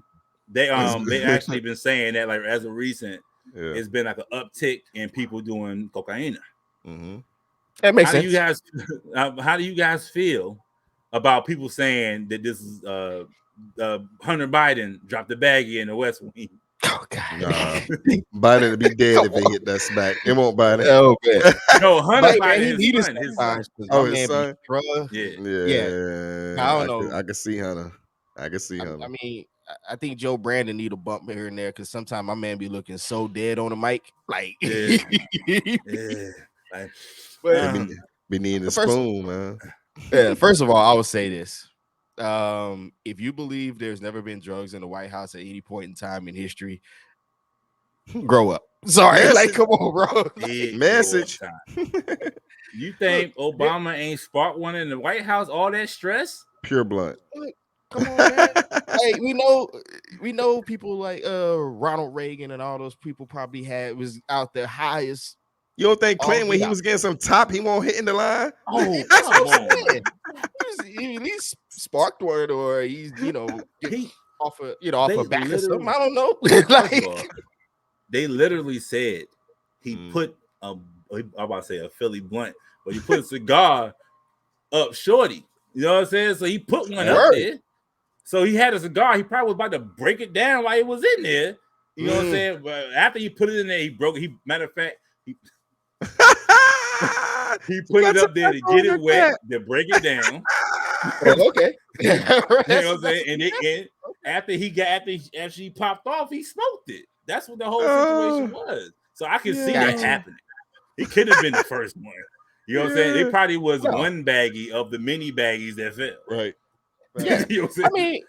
They actually been saying that like as of recent, it's been like an uptick in people doing cocaine. That makes sense. How do you guys feel about people saying that this is Hunter Biden dropped the baggie in the West Wing? Oh God! Nah. Biden would be dead if he hit that smack. It won't Biden. Oh man! No, Hunter Biden. His son. Yeah. I don't know. I can see Hunter. I mean, I think Joe Brandon need a bump here and there because sometimes my man be looking so dead on the mic, like. But be needing a spoon, man. Yeah. First of all, I would say this. If you believe there's never been drugs in the White House at any point in time in history, grow up. Sorry, like come on, bro. Message. You think Obama ain't sparked one in the White House? All that stress? Pure blunt. Come on, man. Hey, we know people like Ronald Reagan and all those people probably was out there highest. You don't think Clinton, when he was getting some top, he won't hit in the line? Oh, that's what I'm saying. He at least sparked one, or he's off a back or something. I don't know. Like they literally said he put I'm about to say a Philly blunt, but he put a cigar up Shorty. You know what I'm saying? So he put one up there. So he had a cigar. He probably was about to break it down while he was in there. You know what I'm saying? But after he put it in there, he broke it. Matter of fact, he put it up there to get it wet, to break it down. Okay. You know what I'm saying? And after he popped off, he smoked it. That's what the whole situation was. So I can see that happening. He could have been the first one. You know what I'm saying? It probably was one baggie of the many baggies that fell. Right. Yeah. You know what I'm saying? I mean,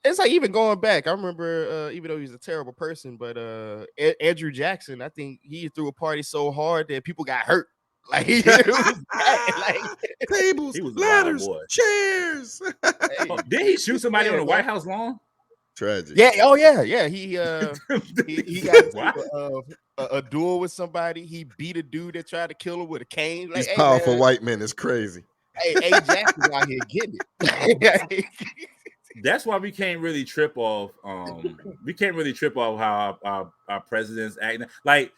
it's like even going back, I remember even though he was a terrible person, but Andrew Jackson, I think he threw a party so hard that people got hurt. Like it was bad. Like tables, ladders, chairs. Did he shoot somebody on the White House lawn? Tragic. Yeah. Oh yeah. He got into a duel with somebody. He beat a dude that tried to kill him with a cane. Like, these hey, powerful man, white men is crazy. Hey, Jack is out here getting it. That's why we can't really trip off. We can't really trip off how our presidents act. Like,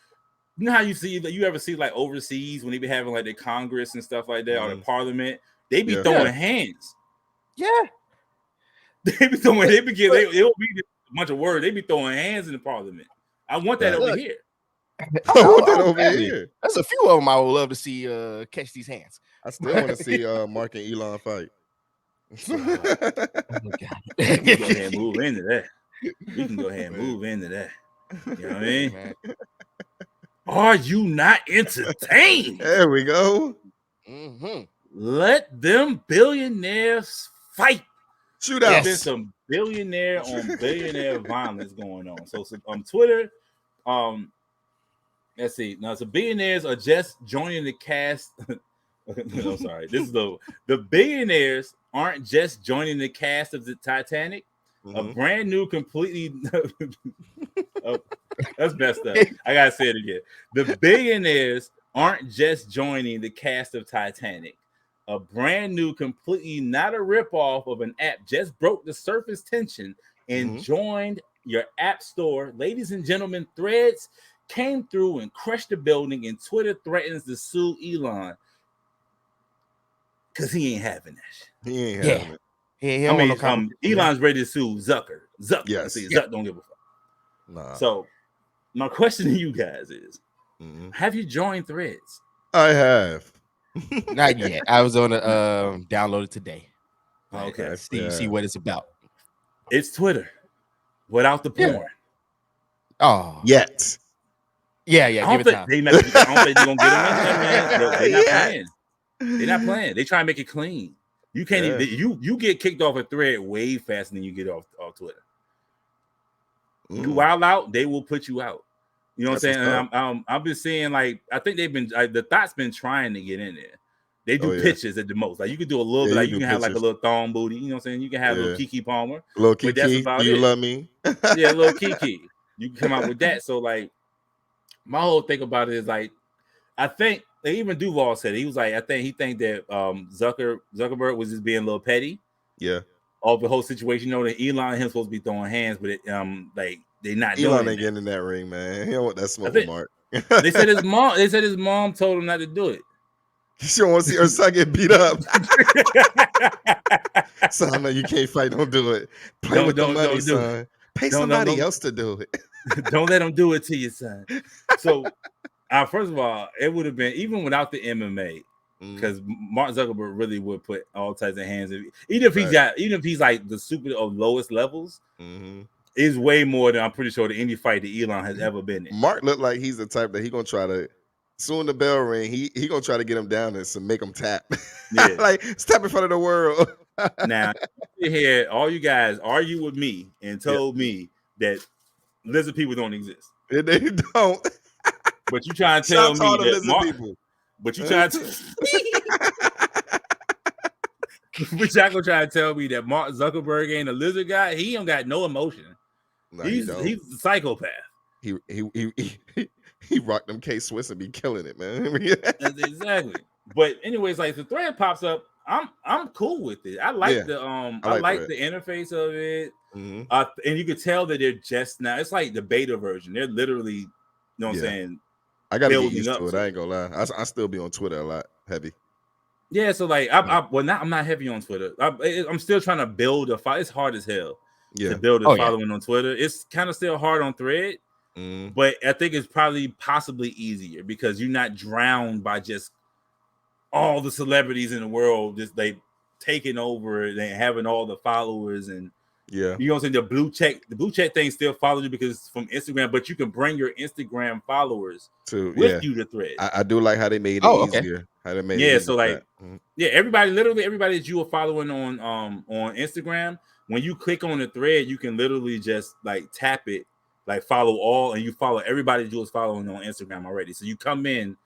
you know how you ever see like overseas when they be having like the Congress and stuff like that, or the Parliament, they be throwing hands. Yeah. They be throwing. They be giving. They'll be a bunch of words. They be throwing hands in the Parliament. I want that over here. I want that over here. There's a few of them I would love to see catch these hands. I still want to see Mark and Elon fight. We can go ahead and move into that. We can go ahead and move into that. You know what I mean? Man. Are you not entertained? There we go. Mm-hmm. Let them billionaires fight. Shoot out. There's been some billionaire on billionaire violence going on. So on Twitter, let's see. Now, so billionaires are just joining the cast. No, sorry. This is the billionaires aren't just joining the cast of the Titanic. A brand new, completely. That's messed up. I gotta say it again. The billionaires aren't just joining the cast of Titanic. A brand new, completely not a ripoff of an app just broke the surface tension and joined your app store. Ladies and gentlemen, Threads came through and crushed the building, and Twitter threatens to sue Elon because he ain't having that shit. He ain't having it. I mean, Elon's ready to sue Zucker. Yes. Zuck don't give a fuck. Nah. So my question to you guys is, have you joined Threads? I have. Not yet. I was on download it today. Okay. See what it's about. It's Twitter without the porn. Oh. Yet. Yeah. Give it time. I don't think they're gonna get them in there, man. They're not playing. They're not playing. They try to make it clean. You can't even you get kicked off a thread way faster than you get off Twitter. You wild out, they will put you out. You know what I'm saying? And I've been seeing, like, I think they've been the Thought's been trying to get in there. They do pitches at the most. Like, you could do a little bit, like you can have like a little thong booty. You know what I'm saying? You can have a little Keke Palmer. Little Keke, you love me. Yeah, little Keke. You can come out with that. So, like, my whole thing about it is, like, I think even Duval said it. He was like, he think that Zuckerberg was just being a little petty. Yeah. Of the whole situation. You know that Elon and him supposed to be throwing hands, but like they're not. Elon doing ain't getting in that ring, man. He don't want that smoke, Mark. They said his mom told him not to do it. She don't want to see her son get beat up. Son, no, you can't fight. Don't do it. Play with the money, son. Pay somebody else to do it. Don't let them do it to you, son. So, first of all, it would have been, even without the MMA, because Mark Zuckerberg really would put all types of hands in. Even if he's like the super of lowest levels, is way more than I'm pretty sure any fight that Elon has ever been in. Mark looked like he's the type that he gonna try to, soon the bell ring, he gonna try to get him down and make him tap. Yeah. Like, step in front of the world. Now, here, all you guys argue with me and told me that lizard people don't exist. They don't. But you trying to tell me that Mark, people. But you trying to but y'all gonna try to tell me that Mark Zuckerberg ain't a lizard guy? He don't got no emotion. No, he's a psychopath. He rocked them K-Swiss and be killing it, man. Exactly. But anyways, like the thread pops up, I'm cool with it. I like the I like the interface of it. And you could tell that they're just now. It's like the beta version. They're literally, you know what I'm saying. I gotta get used to it. I ain't gonna lie. I still be on Twitter a lot, heavy. Yeah, so like I'm not heavy on Twitter. I'm still trying to build a It's hard as hell to build a following on Twitter. It's kind of still hard on Thread, but I think it's possibly easier because you're not drowned by just all the celebrities in the world just like taking over and having all the followers and you know what I'm saying. The blue check thing still follows you because it's from Instagram, but you can bring your Instagram followers with you to Thread. I do like how they made it easier. How they made it so like everybody that you are following on Instagram, when you click on the thread, you can literally just like tap it, like follow all, and you follow everybody that you was following on Instagram already. So you come in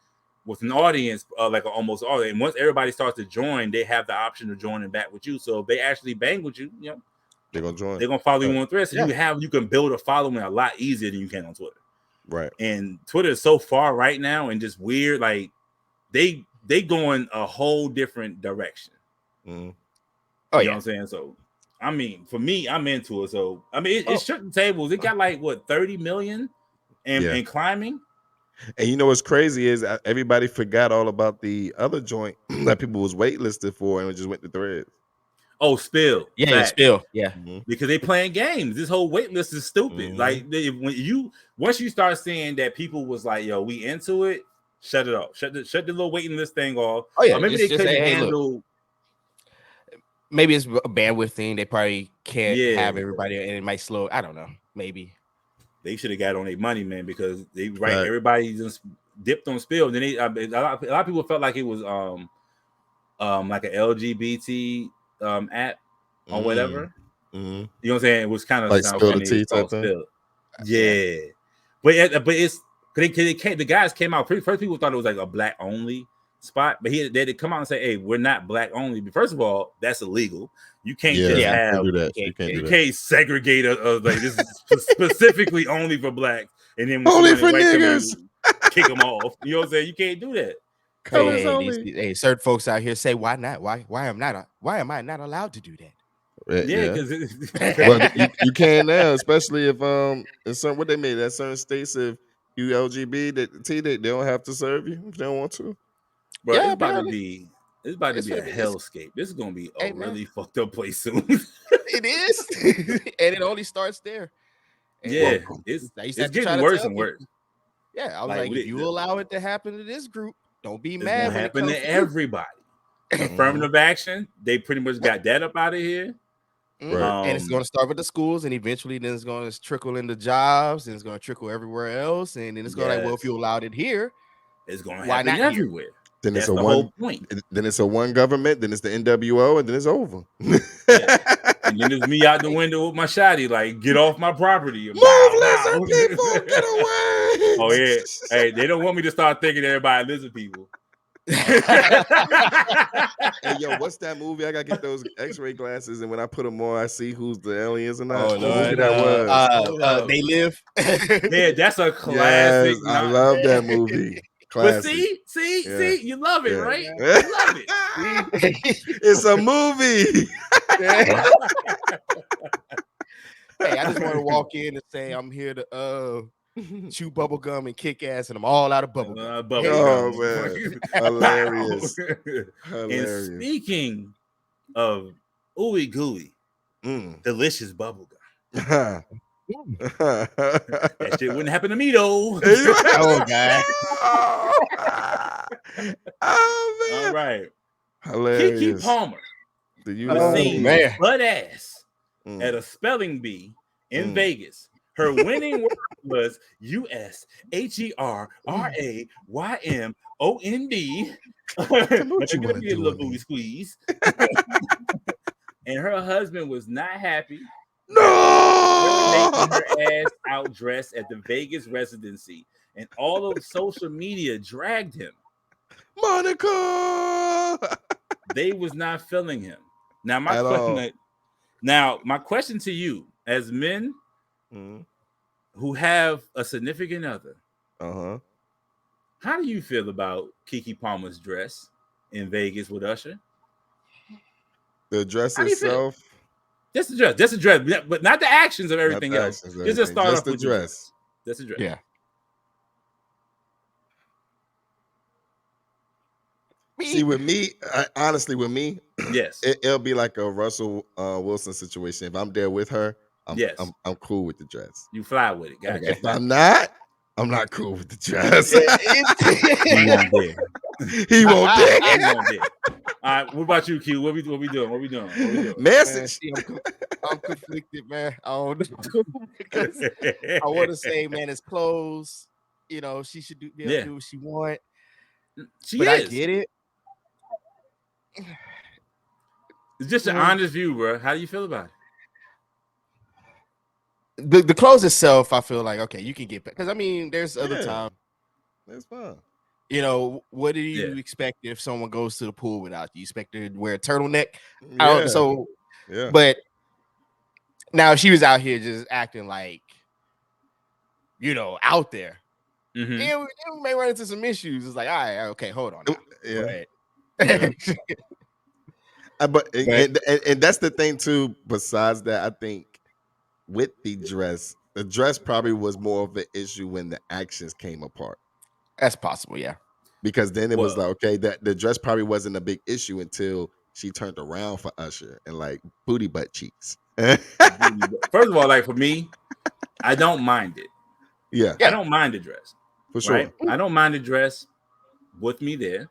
with an audience, like almost all, and once everybody starts to join, they have the option of joining back with you. So if they actually bang with you, you know. they're gonna join. They're gonna follow you on Threads. So you can build a following a lot easier than you can on Twitter. Right. And Twitter is so far right now and just weird. Like they going a whole different direction. Mm-hmm. Oh, you know what I'm saying? So I mean, for me, I'm into it. So I mean, it's shooting tables. It got like what 30 million and climbing. And you know what's crazy is everybody forgot all about the other joint that people was waitlisted for and it just went to Threads. Oh, Spill. Yeah, Spill. Yeah. Mm-hmm. Because they playing games. This whole wait list is stupid. Like once you start seeing that people was like, yo, we into it, shut it off. Shut the little waiting list thing off. Oh yeah, maybe they couldn't handle. Look, maybe it's a bandwidth thing. They probably can't have everybody, and it might slow. I don't know. Maybe they should have got on their money, man, because everybody just dipped on Spill. And then a lot of people felt like it was like an LGBT app or whatever. Mm-hmm. You know what I'm saying? It was kind of like Spill the Tea type thing. Yeah, but it's the guys came out. First, people thought it was like a black only spot, but they had come out and say, "Hey, we're not black only." But first of all, that's illegal. You can't just have do that. You can't segregate like this is specifically only for blacks, and then only for niggas kick them off. You know what I'm saying? You can't do that. Hey, certain folks out here say, "Why not? Why am I not allowed to do that?" Because you can now, especially if in certain what they made that certain states if you LGBT they don't have to serve you if they don't want to. But it's about to be a hellscape. This is gonna be a really fucked up place soon. It is, and it only starts there. And it's getting worse and worse. Yeah, I was like, if you allow it to happen to this group, don't be mad. It's happen to everybody. Affirmative action, they pretty much got that up out of here. And it's going to start with the schools, and eventually then it's going to trickle into jobs, and it's going to trickle everywhere else, and then it's going to like, well, if you allowed it here, it's going to happen everywhere. Then it's whole point. Then it's a one government. Then it's the NWO, and then it's over. And then it's me out the window with my shotty, like, get off my property. Move, lizard people, get away. Oh yeah, hey, they don't want me to start thinking everybody lizard people. Hey yo, what's that movie? I gotta get those X-ray glasses, and when I put them on, I see who's the aliens and not. That was. They Live. Yeah, that's a classic. Yes, I love that movie. Classic. But see, you love it, right? You love it. It's a movie. Hey, I just want to walk in and say I'm here to chew bubble gum and kick ass, and I'm all out of bubble gum. Oh man, hilarious. And speaking of ooey gooey, delicious bubble gum. That shit wouldn't happen to me though. Oh god. Oh man. All right. Hilarious. Keke Palmer. Do you know butt ass at a spelling bee in Vegas? Her winning word was USHERRAYMOND. What you gonna be a little booty squeeze? And her husband was not happy. No, making her ass out dressed at the Vegas residency, and all of social media dragged him. Monica, they was not feeling him. Now my question to you, as men who have a significant other, how do you feel about Keke Palmer's dress in Vegas with Usher? The dress itself. Just the dress, but not the actions of everything else. Just start off with the dress. That's the dress. Yeah. See, with me, honestly, yes, it'll be like a Russell Wilson situation. If I'm there with her, I'm cool with the dress. You fly with it, gotcha. If I'm not cool with the dress. He won't dare. All right, what about you, Q? What we doing? Message. Man, I'm conflicted, man. I don't know. I want to say, man, it's clothes. You know, she should be able to do what she want. I get it. It's just an honest view, bro. How do you feel about it? The clothes itself, I feel like okay, you can get back because I mean, there's other time. That's fine. You know, what do you expect if someone goes to the pool without you? You expect to wear a turtleneck? Yeah. But Now, if she was out here just acting like, out there, yeah, we may run into some issues. It's like, all right, okay, hold on. Now. Yeah. Yeah. But and that's the thing too. Besides that, I think with the dress probably was more of an issue when the actions came apart. That's possible, yeah. Because then it was like, okay, that the dress probably wasn't a big issue until she turned around for Usher and like booty butt cheeks. First of all, like for me, I don't mind it. Yeah, I don't mind the dress. For sure. Right? I don't mind the dress with me there.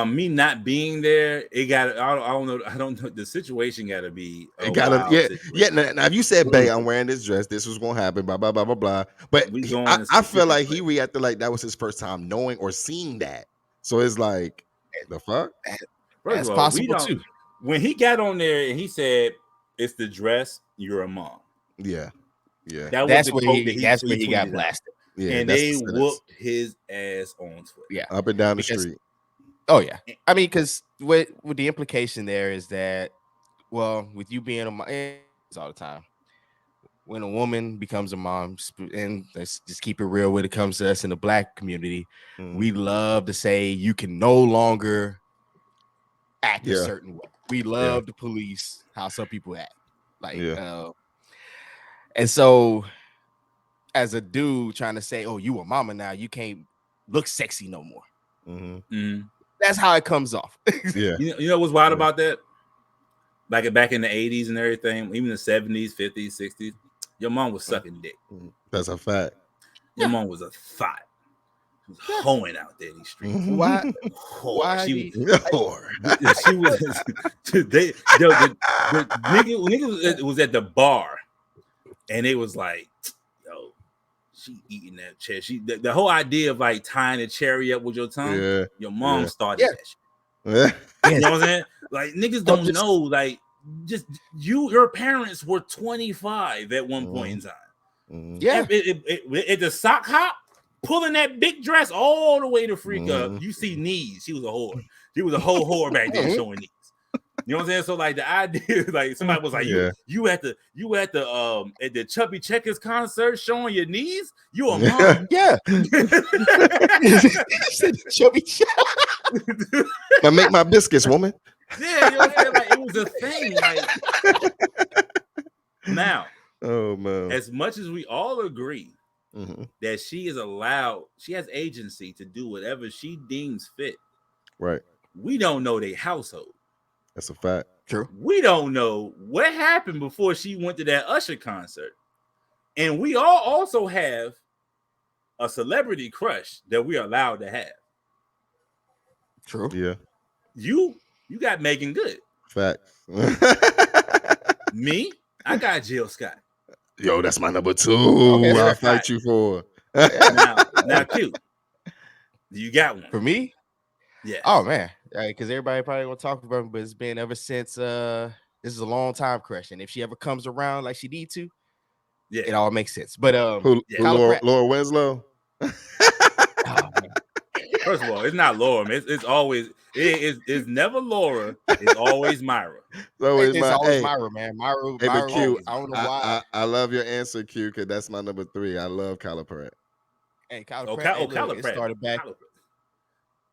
Me not being there, it got. I don't know. I don't know. The situation got to be. Now if you said, "Babe, I'm wearing this dress. This was gonna happen." Blah blah blah blah blah. But I feel like he reacted like that was his first time knowing or seeing that. So it's like, the fuck. That's possible too. When he got on there and he said, "It's the dress. You're a mom." Yeah. That's where he got blasted. Yeah, and they whooped his ass on Twitter. Yeah, up and down the street. Oh yeah, I mean, because with the implication there is that, well, with you being a mom all the time, when a woman becomes a mom, and let's just keep it real when it comes to us in the Black community, we love to say you can no longer act a certain way. We love to police how some people act, and so as a dude trying to say, "Oh, you a mama now, you can't look sexy no more." That's how it comes off. Yeah. You know what's wild about that? Like back in the 80s and everything, even the 70s, 50s, 60s, your mom was sucking dick. That's a fact. Your mom was a thought. She was hoeing out there in these streets. Why? She was. The nigga was at the bar, and it was like, yo, she eating that cherry. The whole idea of like tying a cherry up with your tongue. Your mom started that shit. You know what I'm saying? Like niggas don't know. Like just your parents were 25 at one point in time. Yeah, at the sock hop, pulling that big dress all the way to freak up. You see knees. She was a whore. She was a whole whore back then showing knees. You know what I'm saying? So like the idea, like somebody was like, you at the Chubby Checkers concert showing your knees? You a mom? Yeah. Chubby Now make my biscuits, woman. Yeah, you know what I'm saying? Like it was a thing. Like now, oh man, as much as we all agree that she is allowed, she has agency to do whatever she deems fit. Right. We don't know their household. That's a fact. True. We don't know what happened before she went to that Usher concert. And we all also have a celebrity crush that we are allowed to have. True. Yeah. You got Megan Good. Facts. Me, I got Jill Scott. Yo, that's my number 2. I'll fight you for. now, Q. You got one. For me? Yeah. Oh man. Because everybody probably gonna talk about it, but it's been ever since this is a long time crush. And if she ever comes around like she need to, it all makes sense. But Laura Winslow. First of all, it's not Laura. It's always it's never Laura. It's always Myra. It's always Myra, man. Myra. Q, I don't know why. I love your answer, Q, because that's my number 3. I love Kyla Pratt. Hey, Kyla Pratt. Kyla Pratt.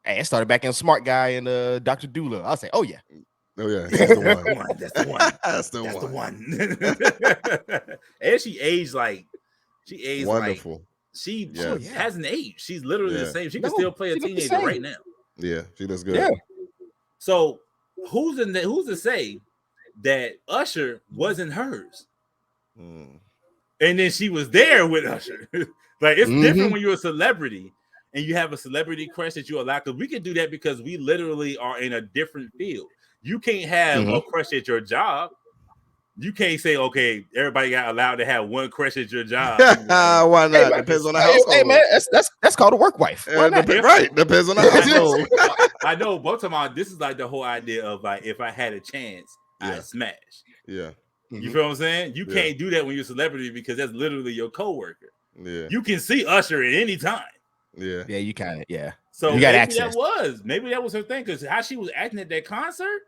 It started back in Smart Guy and Dr. Doolittle. I'll say, oh yeah. Oh yeah, that's the one. That's the one. That's the one. And she aged wonderful. Like she hasn't aged. She's literally the same. She can still play a teenager right now. Yeah, she looks good. Yeah. So who's to say that Usher wasn't hers? And then she was there with Usher. Like it's different when you're a celebrity and you have a celebrity crush that you allow, because we can do that because we literally are in a different field. You can't have a crush at your job. You can't say, okay, everybody got allowed to have one crush at your job. Why not? Hey, depends on the household. Hey man, that's called a work wife. Right, depends on the household. I know, but this is like the whole idea of like, if I had a chance, I'd smash. Yeah. You feel what I'm saying? You can't do that when you're a celebrity because that's literally your coworker. Yeah. You can see Usher at any time. Yeah. Yeah, you kind of, So you got maybe access. maybe that was her thing, because how she was acting at that concert,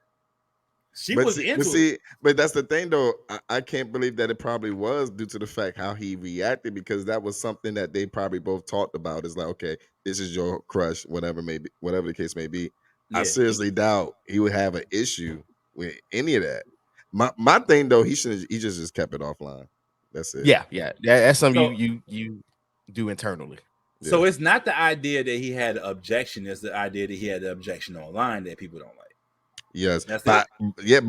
She was into it. But that's the thing, though. I can't believe that it probably was due to the fact how he reacted, because that was something that they probably both talked about. It's like, okay, this is your crush, whatever the case may be. Yeah. I seriously doubt he would have an issue with any of that. My thing, though, he just kept it offline. That's it. Yeah. That's something you do internally. So it's not the idea that he had an objection; it's the idea that he had an objection online that people don't like. Yes, but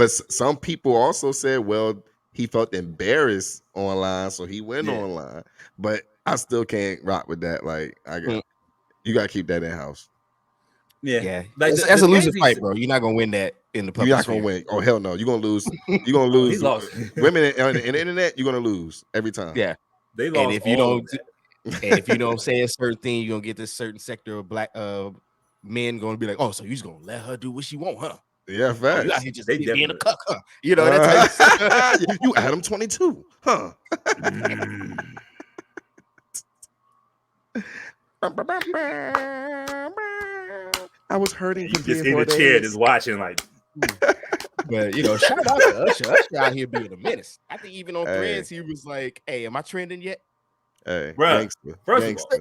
some people also said, well, he felt embarrassed online, so he went online. But I still can't rock with that. Like, you gotta keep that in house. Yeah. Like, that's a losing fight, bro. You're not gonna win that in the public. You're not gonna win. Oh hell no, you're gonna lose. You're gonna lose. He lost. Women on the internet, you're gonna lose every time. Yeah, they lost. And if you don't say a certain thing, you're gonna get this certain sector of black men gonna be like, oh, so you just gonna let her do what she want, huh? Yeah, facts. You out here just being a cuck, huh? You know that type of you Adam 22, huh? I was hurting. He's just in the chair, just watching, like. But shout out to Usher. Usher out here being a menace. I think even on Threads, he was like, "Hey, am I trending yet?" Hey, bro. First of all,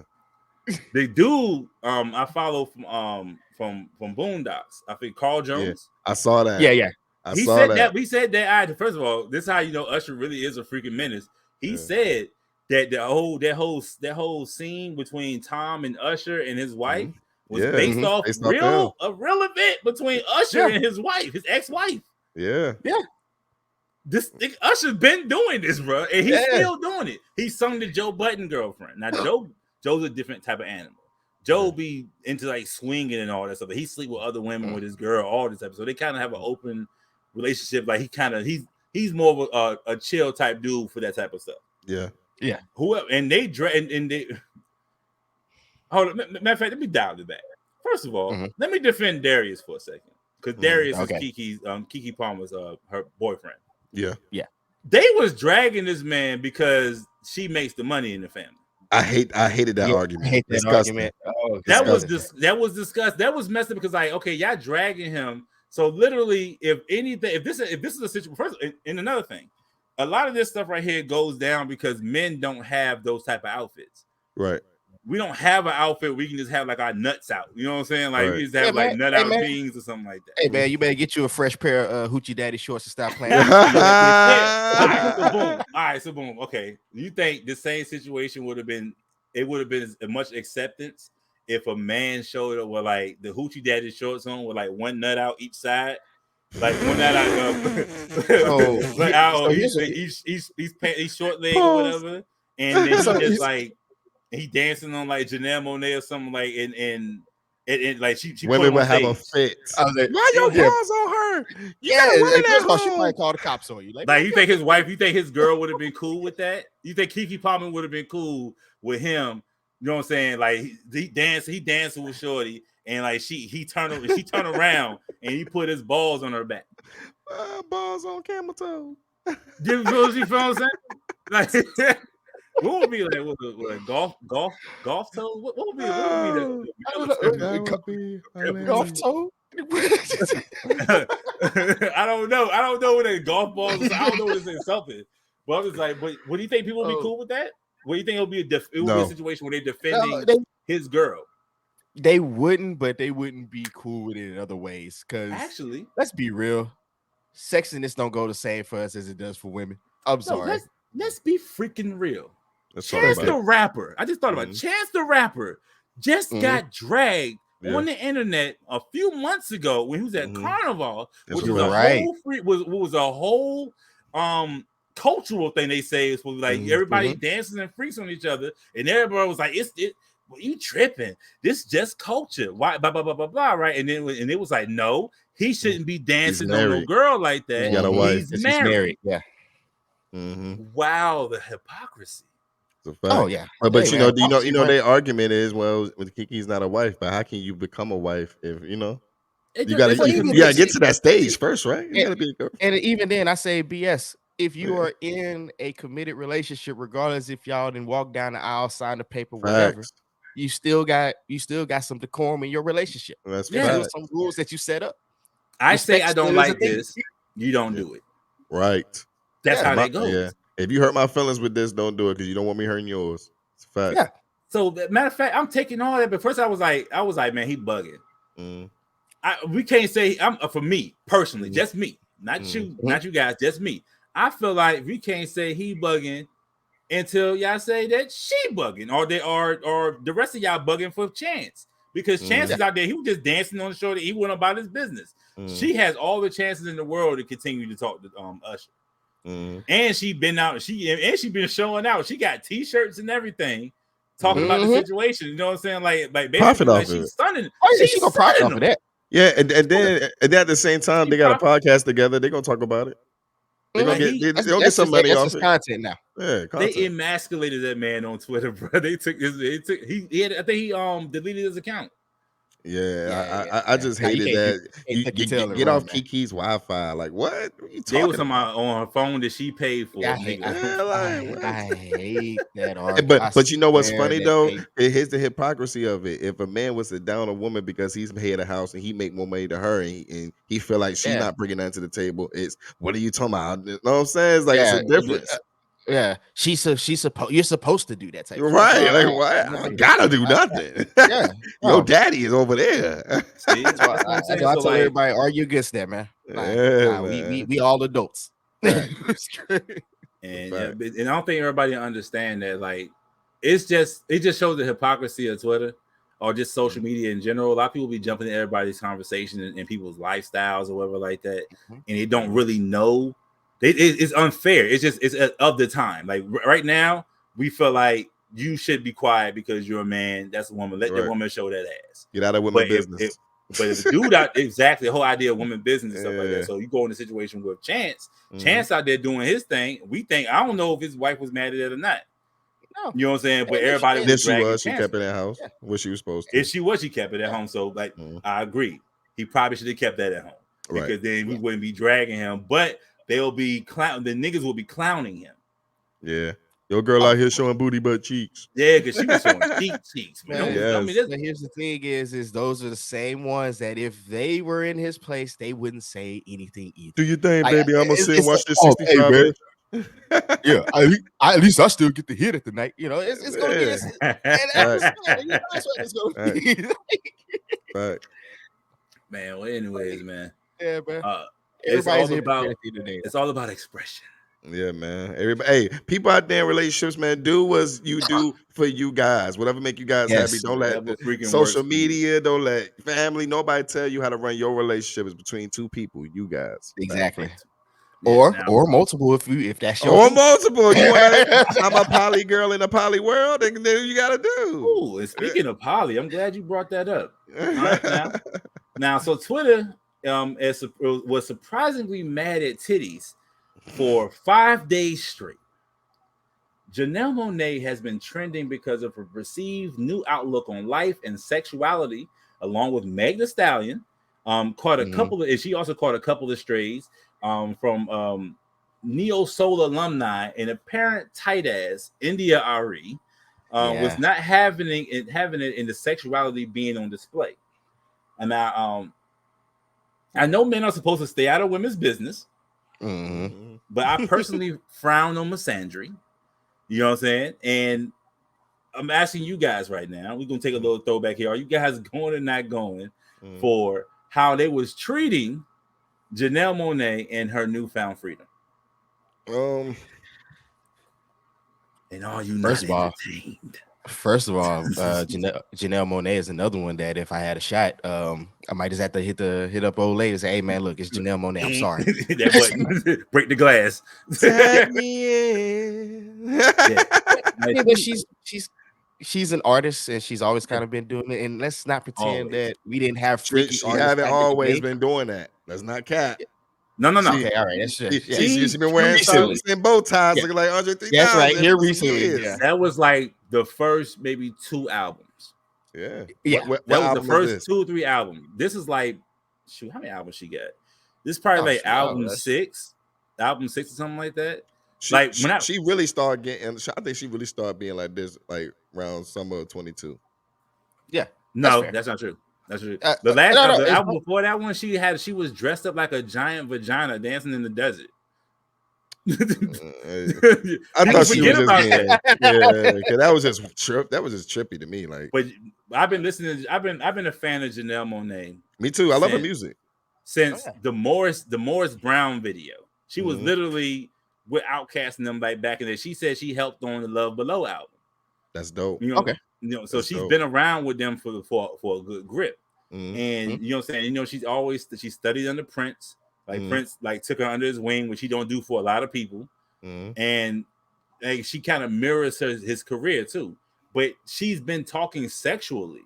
the dude I follow from Boondocks. I think Carl Jones. Yeah, I saw that. Yeah. He said that. We said that. First of all, this is how you know Usher really is a freaking menace. He said that that whole scene between Tom and Usher and his wife was based off a real event between Usher and his wife, his ex-wife. Yeah. This Usher's been doing this, bro, and he's still doing it. He sung the Joe Budden girlfriend. Now Joe's a different type of animal. Joe be into like swinging and all that stuff, but he sleep with other women with his girl, all this type. So they kind of have an open relationship. Like he's more of a chill type dude for that type of stuff. Yeah. Whoever and they hold on. Matter of fact, let me dial it back. First of all, let me defend Darius for a second, because Darius is Keke Palmer's her boyfriend. Yeah. They was dragging this man because she makes the money in the family. I hated that argument. I hate that argument. Oh, that was discussed. That was messed up because y'all dragging him. So literally, if this is a situation, first, and another thing, a lot of this stuff right here goes down because men don't have those type of outfits. Right. We don't have an outfit we can just have like our nuts out. You know what I'm saying? Like we just have nut out jeans or something like that. Hey man, you better get you a fresh pair of Hoochie Daddy shorts and stop playing. All right, so boom. Okay. You think the same situation would have been as much acceptance if a man showed up with like the Hoochie Daddy shorts on with like one nut out each side? Like one nut out. He's short leg or whatever. And then he just like he dancing on like Janelle Monáe or something like and like she women would have a fit. I was like, why your paws on her? She might call the cops on you. Like you think his girl would have been cool with that? You think Keke Palmer would have been cool with him? You know what I'm saying? Like he dancing with Shorty, and like she turned around and he put his balls on her back. Balls on camel toe. You feel what I'm saying? Like. What would be like what golf toe? What would be golf toe? I don't know what a golf ball is. I don't know what it's insulting. But I was like, but what do you think people would be cool with that? What do you think it'll be a situation where they're defending his girl? They wouldn't, but they wouldn't be cool with it in other ways. Because actually, let's be real, sexiness don't go the same for us as it does for women. I'm sorry. Let's be freaking real. Chance the Rapper. I just thought about Chance the Rapper just got dragged on the internet a few months ago when he was at Carnival, which was a whole cultural thing. They say it's like everybody dances and freaks on each other, and everybody was like, well, you tripping? This just culture. Why? Blah blah blah blah blah. Right? And it was like, no, he shouldn't be dancing on no girl like that. He got a wife. He's married. Yeah. Wow, the hypocrisy. Oh yeah, but you know their argument is, well, with Keke's not a wife, but how can you become a wife if you gotta get to that stage first, right? You gotta be a girl. And even then, I say BS. If you are in a committed relationship, regardless if y'all didn't walk down the aisle, sign the paper, whatever, you still got some decorum in your relationship. That's some rules that you set up. I say I don't like this. you don't do it. Right. That's how that goes. Yeah. If you hurt my feelings with this, don't do it because you don't want me hurting yours. It's a fact. Yeah. So matter of fact, I'm taking all that. But first, I was like, man, he bugging. We can't say for me personally, just me, not you guys, just me. I feel like we can't say he bugging until y'all say that she bugging, or the rest of y'all bugging for Chance, because Chance is out there. He was just dancing on the show. That he went about his business. She has all the chances in the world to continue to talk to Usher. And she been out. She been showing out. She got T-shirts and everything, talking about the situation. You know what I'm saying? Like basically, profit off she's it. stunning. She's gonna profit off of that. Yeah, and then at the same time, they got a podcast together. They're gonna talk about it. They're gonna get some money off it. Content now. Yeah, content. They emasculated that man on Twitter, bro. They took his. I think he deleted his account. Yeah, I just hated that. You get off Kiki's Wi-Fi. Like, what? What are you talking they was on her phone that she paid for. I hate that. But you know what's funny though? Here's the hypocrisy of it. If a man was to down a woman because he's head of house and he make more money than her, and he feel like she's not bringing that to the table, it's what are you talking about? You know what I'm saying? It's like it's a difference. You're supposed to do that type of right. Like what? I gotta do nothing. Your daddy is over there. See, that's why I tell everybody argue against that, man. Man. We all adults. Right. and I don't think everybody understand that. Like, it just shows the hypocrisy of Twitter or just social media in general. A lot of people be jumping in everybody's conversation and people's lifestyles or whatever like that, and they don't really know. It's unfair. It's of the time. Like right now, we feel like you should be quiet because you're a man. That's a woman. Let the woman show that ass. Get out of women's business. But if a dude out, exactly the whole idea of women business and stuff like that. So you go in a situation with Chance out there doing his thing. We think, I don't know if his wife was mad at it or not. No. You know what I'm saying? But everybody she kept it at house. What she was supposed to. If she was, she kept it at home. So like I agree. He probably should have kept that at home. Because then we wouldn't be dragging him. But they'll be the niggas will be clowning him. Yeah. Your girl out here showing booty butt cheeks. Yeah, because she was showing cheeks, man. Here's the thing is those are the same ones that if they were in his place, they wouldn't say anything either. Do you think, baby, I'm gonna sit and watch this 65 minutes? Yeah, at least I still get to hit it tonight. You know, it's gonna be this. That's what it's gonna be. Right. Man, well, anyways, man. Yeah, man. It's all about expression. Yeah, man. Everybody, people out there in relationships, man, do what you do for you guys. Whatever make you guys happy. Don't let social media, don't let family, nobody tell you how to run your relationship. It's between two people, you guys. Exactly. Or multiple if that's your or multiple. You I'm a poly girl in a poly world, then you gotta do. Ooh, and speaking of poly, I'm glad you brought that up. All right, now, so Twitter was surprisingly mad at titties for 5 days straight. Janelle Monáe has been trending because of her perceived new outlook on life and sexuality, along with Meg Thee Stallion. Caught a couple of, and she also caught a couple of strays from Neo Soul alumni and apparent tight ass India Ari was not having it in the sexuality being on display. And now, I know men are supposed to stay out of women's business. But I personally frown on misandry. You know what I'm saying? And I'm asking you guys right now, we're gonna take a little throwback here. Are you guys going or not going for how they was treating Janelle Monáe and her newfound freedom? And are you not entertained? First of all, Janelle Monáe is another one that if I had a shot, I might just have to hit up old lady and say, "Hey man, look, it's Janelle Monáe. I'm sorry." That button, break the glass. Tag me in. But she's an artist and she's always kind of been doing it. And let's not pretend that we didn't have freaky she haven't always been doing that. That's not cap. No. Okay, all right. That's she's been wearing suits and bow ties, looking like Andre 3000. That's right. Here recently, that was like the first maybe 2 albums. Yeah. That was the first 2 or 3 albums. This is like, shoot, how many albums she got? This is probably like album 6 or something like that. She really started getting. I think she really started being like this, like around summer of 22. Yeah. No, that's not true. That's true. The album before that one, she was dressed up like a giant vagina dancing in the desert. I thought she was just being, because that was just trippy to me. Like, but I've been listening. I've been a fan of Janelle Monáe. Me too. I love her music since the Morris Brown video. She was literally with Outkast and them like back in there. She said she helped on the Love Below album. That's dope. So she's been around with them for a good grip. And you know what I'm saying? She studied under Prince. Like Prince took her under his wing, which he don't do for a lot of people. And she kind of mirrors his career too. But she's been talking sexually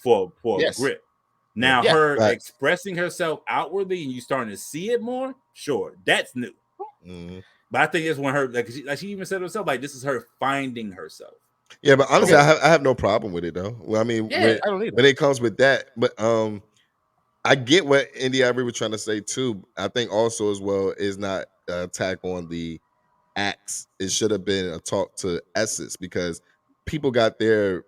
for a grip. Now her expressing herself outwardly and you starting to see it more, sure, that's new. But I think it's when her she even said herself, like, this is her finding herself. Yeah, but honestly, I have no problem with it though. Well, I mean, when it comes with that, but I get what India Ivory was trying to say too. I think also as well is not an attack on the acts. It should have been a talk to Essence, because people got their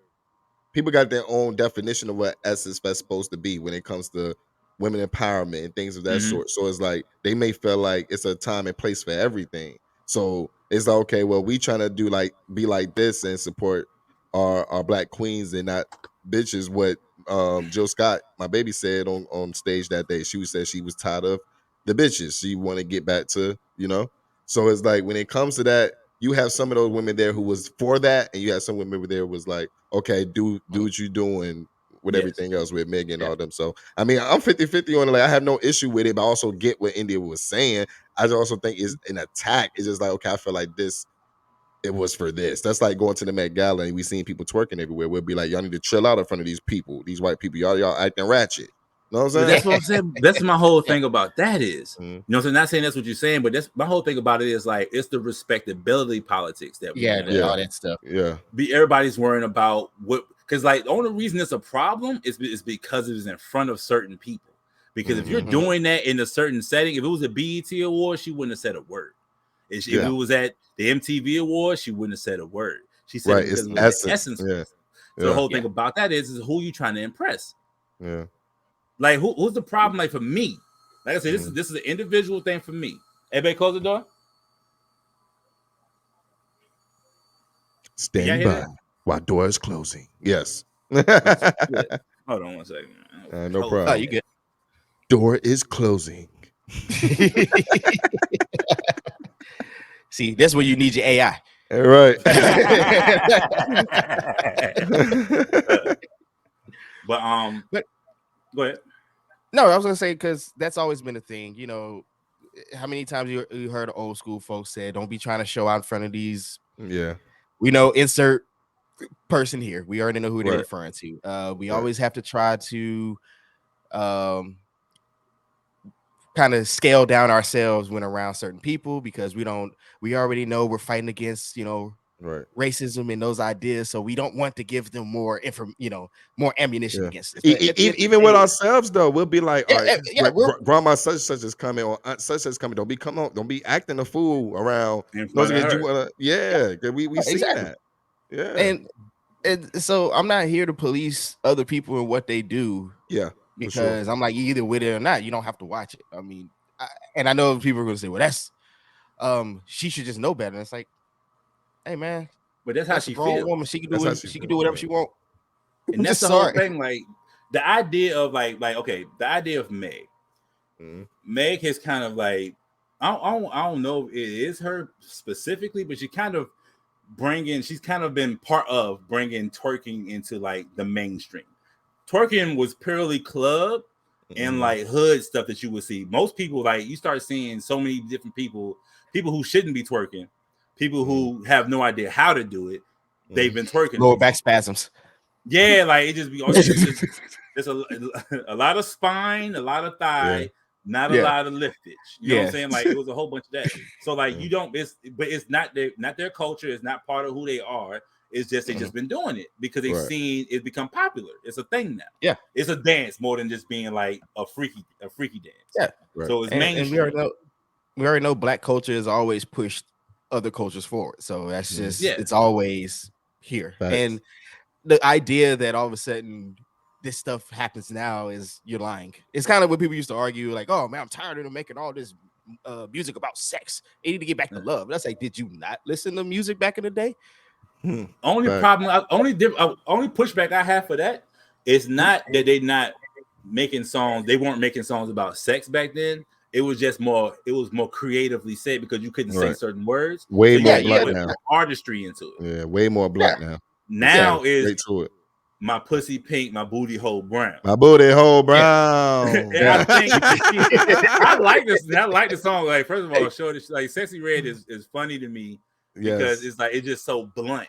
own definition of what Essence Fest supposed to be when it comes to women empowerment and things of that sort. So it's like they may feel like it's a time and place for everything. So it's like, okay, well, we trying to be like this and support our black queens and not bitches. What Jill Scott, my baby, said on stage that day. She said she was tired of the bitches. She want to get back to, So it's like when it comes to that, you have some of those women there who was for that, and you have some women there who was like, okay, do what you doing with everything else with Megan and all them. So I mean, I'm 50-50 on it. Like, I have no issue with it, but I also get what India was saying. I also think it's an attack. It's just like, okay, I feel like this, it was for this. That's like going to the Met Gala and we seen people twerking everywhere. We'll be like, y'all need to chill out in front of these people, these white people. Y'all acting ratchet. You know what I'm saying? That's what I'm saying. That's my whole thing about that is, you know, so I'm not saying that's what you're saying, but that's my whole thing about it is like, it's the respectability politics that we all that stuff. Everybody's worrying about what, because like the only reason it's a problem is because it is in front of certain people. Because if you're doing that in a certain setting, if it was a BET award, she wouldn't have said a word. If it was at the MTV Awards, she wouldn't have said a word. She said it because it was Essence. So the whole thing about that is who you trying to impress. Yeah. Like who's the problem? Like for me, like I said, this is an individual thing for me. Everybody close the door. Stand by while door is closing. Yes. Hold on 1 second. No problem. Oh, you good. Door is closing. See, that's where you need your AI. All right. But go ahead. No, I was gonna say, because that's always been a thing. You know, how many times you heard old school folks say, "Don't be trying to show out in front of these." Yeah. We know, insert person here. We already know who they're referring to. We always have to try to kind of scale down ourselves when around certain people, because we already know we're fighting against, racism and those ideas. So we don't want to give them more more ammunition against it. Even with ourselves though, we'll be like, all right, grandma such is coming, or aunt such is coming. Don't be acting a fool around. We see that. Yeah. And so I'm not here to police other people and what they do. Yeah. Because I'm like, you either with it or not, you don't have to watch it. I mean, I know people are going to say, well, that's she should just know better. And it's like, hey man, but that's how she feels. Woman. She can do she can do whatever she wants. And that's the whole thing. Like the idea of the idea of Meg. Meg has kind of like, I don't know if it is her specifically, but she's kind of been part of bringing twerking into like the mainstream. Twerking was purely club and like hood stuff that you would see. Most people, like, you start seeing so many different people who shouldn't be twerking, people who have no idea how to do it. They've been twerking. Lower back spasms. Yeah, like it just be there's a lot of spine, a lot of thigh, not a lot of liftage. You know what I'm saying? Like it was a whole bunch of that. So like you don't, it's not their culture. It's not part of who they are. It's just they just been doing it because they've seen it become popular. It's a thing now. Yeah, it's a dance more than just being like a freaky dance. Yeah, so it's mainstream. And we already know black culture has always pushed other cultures forward. So that's just it's always here. Facts. And the idea that all of a sudden this stuff happens now is you're lying. It's kind of what people used to argue, like, oh man, I'm tired of them making all this music about sex. They need to get back to love. That's like, did you not listen to music back in the day? Only problem, only pushback I have for that is not that they not making songs. They weren't making songs about sex back then. It was just more. It was more creatively said because you couldn't say certain words. Way more black now. Artistry into it. Yeah, way more black now. Now is to it. My pussy pink, my booty hole brown. My booty hole brown. Yeah. I think I like this. I like the song. Like, first of all, like Sexy Red is funny to me because it's like it's just so blunt.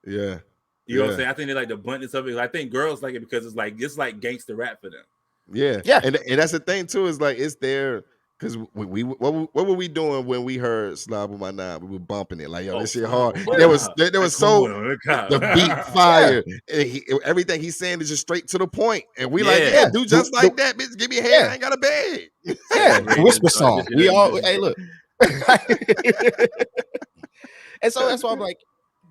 Yeah. You know what I'm saying? I think they like the bluntness of it. I think girls like it because it's like gangster rap for them. Yeah. And that's the thing too, is like it's there because what were we doing when we heard Slob with My Nine? We were bumping it like, yo, this shit hard. There was so the beat fire. Everything he's saying is just straight to the point. And we do just like that, bitch. Give me a hand, I ain't got a bed. The whisper song. We all look. And so that's why I'm like,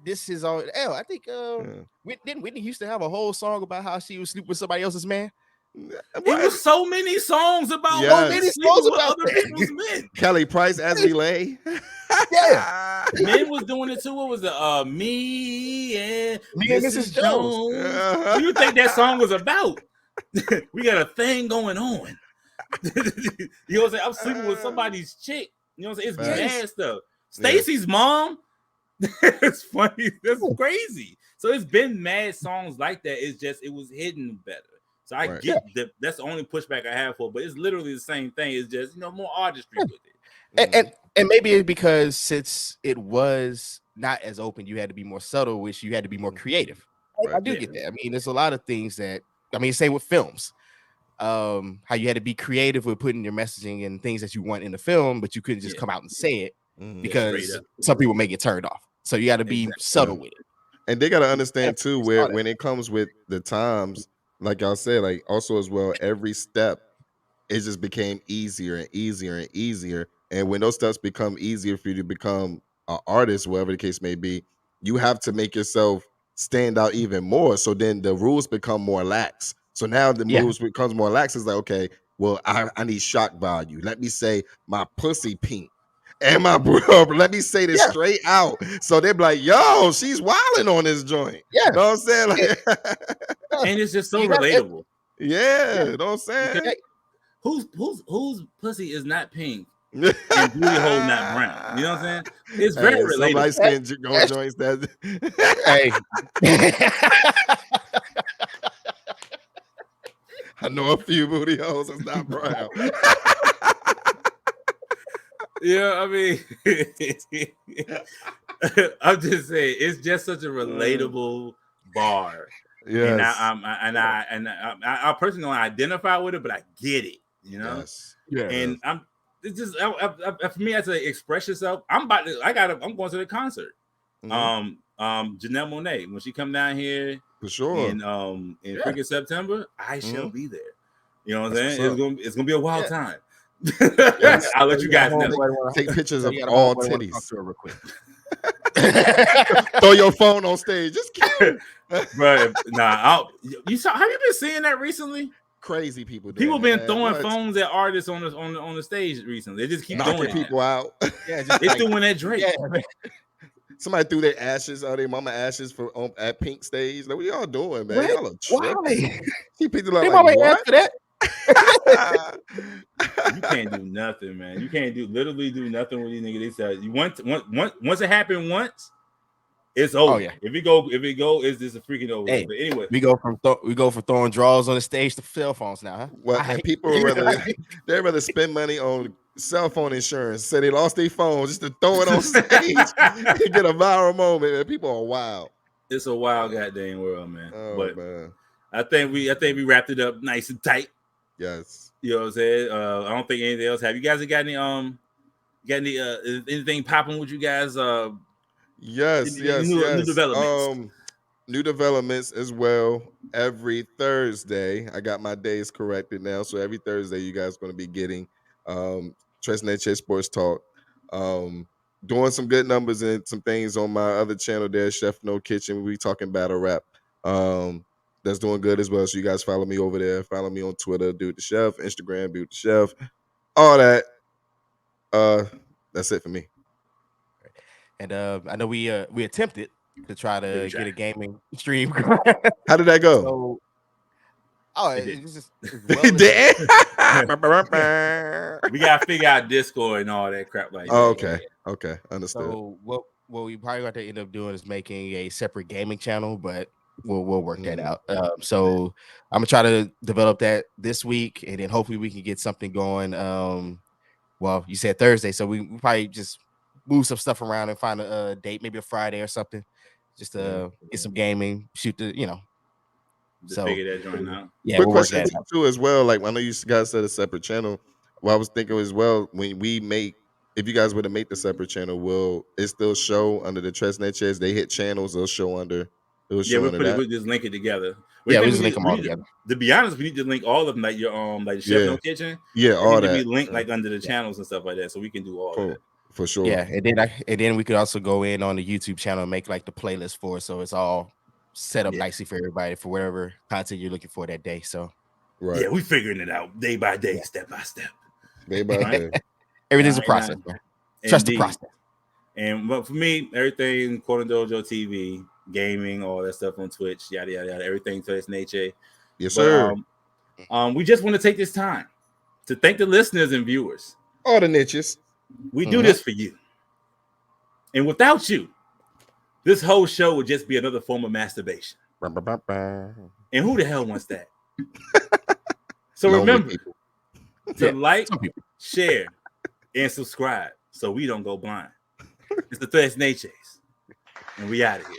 this is all. I think didn't Whitney used to have a whole song about how she would sleep with somebody else's man? It was so many songs about other people's men. Kelly Price, As We Lay. Men was doing it too. What was the me and Mrs. Jones? What do you think that song was about? We got a thing going on. You know what I'm saying? I'm sleeping with somebody's chick. You know what I'm saying? It's bad stuff. Stacy's mom. It's funny. That's crazy. So it's been mad songs like that. It's just it was hidden better. So I get that. That's the only pushback I have for. But it's literally the same thing. It's just more artistry with it. And maybe it's because since it was not as open, you had to be more subtle, which you had to be more creative. I do get that. I mean, there's a lot of things that same with films. How you had to be creative with putting your messaging and things that you want in the film, but you couldn't just come out and say it because some people may get turned off. So you got to be subtle with it. And they got to understand too, where when it comes with the times, like y'all said, like also as well, every step it just became easier and easier and easier. And when those steps become easier for you to become an artist, whatever the case may be, you have to make yourself stand out even more. So then the rules become more lax. So now the rules becomes more lax. It's like, okay, well, I need shock value. Let me say my pussy pink. And my bro, let me say this straight out. So they're like, yo, she's wilding on this joint. Yeah. You know what I'm saying? Like, and it's just so relatable. You know what I'm saying? Whose pussy is not pink and booty hole not brown? You know what I'm saying? It's very relatable. Some light skin joints that I know a few booty holes that's not brown. Yeah, I mean, I'm just saying it's just such a relatable bar. Yes. And I personally don't identify with it, but I get it. You know. Yes. Yeah. And it's just for me, I say express yourself. I'm going to the concert. Janelle Monáe, when she come down here for sure in freaking September, I shall be there. You know what I'm saying? It's gonna be a wild time. I'll let you guys know. Take pictures of all titties. Real quick. Throw your phone on stage. Just cute. But have you been seeing that recently? Crazy people. People been throwing phones at artists on the stage recently. They just keep knocking people out. Yeah, they're doing that Drake. Yeah. Somebody threw their ashes, their mama ashes at Pink stage. Like, what y'all doing, man? Y'all are tripping. See people like what? That. You can't do nothing, man. You can't literally do nothing with these niggas. They said once it happened once, it's over. Oh, yeah. If it go, it's just a freaking over. Hey, but anyway, we go from throwing draws on the stage to cell phones now, huh? Well, people they'd rather spend money on cell phone insurance. Say they lost their phone just to throw it on stage and get a viral moment. And people are wild. It's a wild goddamn world, man. Oh, but man. I think we wrapped it up nice and tight. Yes. You know what I'm saying? I don't think anything else. Have you guys got any anything popping with you guys? Yes. New developments. New developments as well. Every Thursday, I got my days corrected now. So every Thursday, you guys are going to be getting Tres Neches Sports Talk. Doing some good numbers and some things on my other channel there, Chef No Kitchen. We talking battle rap. that's doing good as well. So you guys follow me over there. Follow me on Twitter, Dude the Chef, Instagram, Dude the Chef, all that. That's it for me. And I know we attempted to try to get a gaming stream. How did that go? So, it was just we gotta figure out Discord and all that crap like that. Okay. Okay. Understood. So what we probably got to end up doing is making a separate gaming channel, but we'll work that out. So I'm gonna try to develop that this week, and then hopefully we can get something going. Well, you said Thursday, so we probably just move some stuff around and find a date, maybe a Friday or something, just to get some gaming, shoot the, so figure that joint out. Yeah, quick question too as well. Like I know you guys said a separate channel. Well, I was thinking as well, when we make, if you guys were to make the separate channel, will it still show under the Tres Neches? They hit channels, it'll show under. We'll just link it together. We just link them all together. To be honest, we need to link all of them, like your like Chef No Kitchen. Yeah, all need that. To be linked like under the channels and stuff like that, so we can do all that. For sure. Yeah, and then we could also go in on the YouTube channel and make like the playlist for it, so it's all set up nicely for everybody for whatever content you're looking for that day. So yeah, we figuring it out day by day, step by step. Day by day. Everything's a process, man. Trust the process. And but for me, everything Corner Dojo TV, gaming, all that stuff on Twitch, yada yada yada, everything Tres Neches. Yes, sir. We just want to take this time to thank the listeners and viewers. All the niches. We do this for you. And without you, this whole show would just be another form of masturbation. And who the hell wants that? So remember to like, share, and subscribe so we don't go blind. It's the Tres Neches. And we out of here.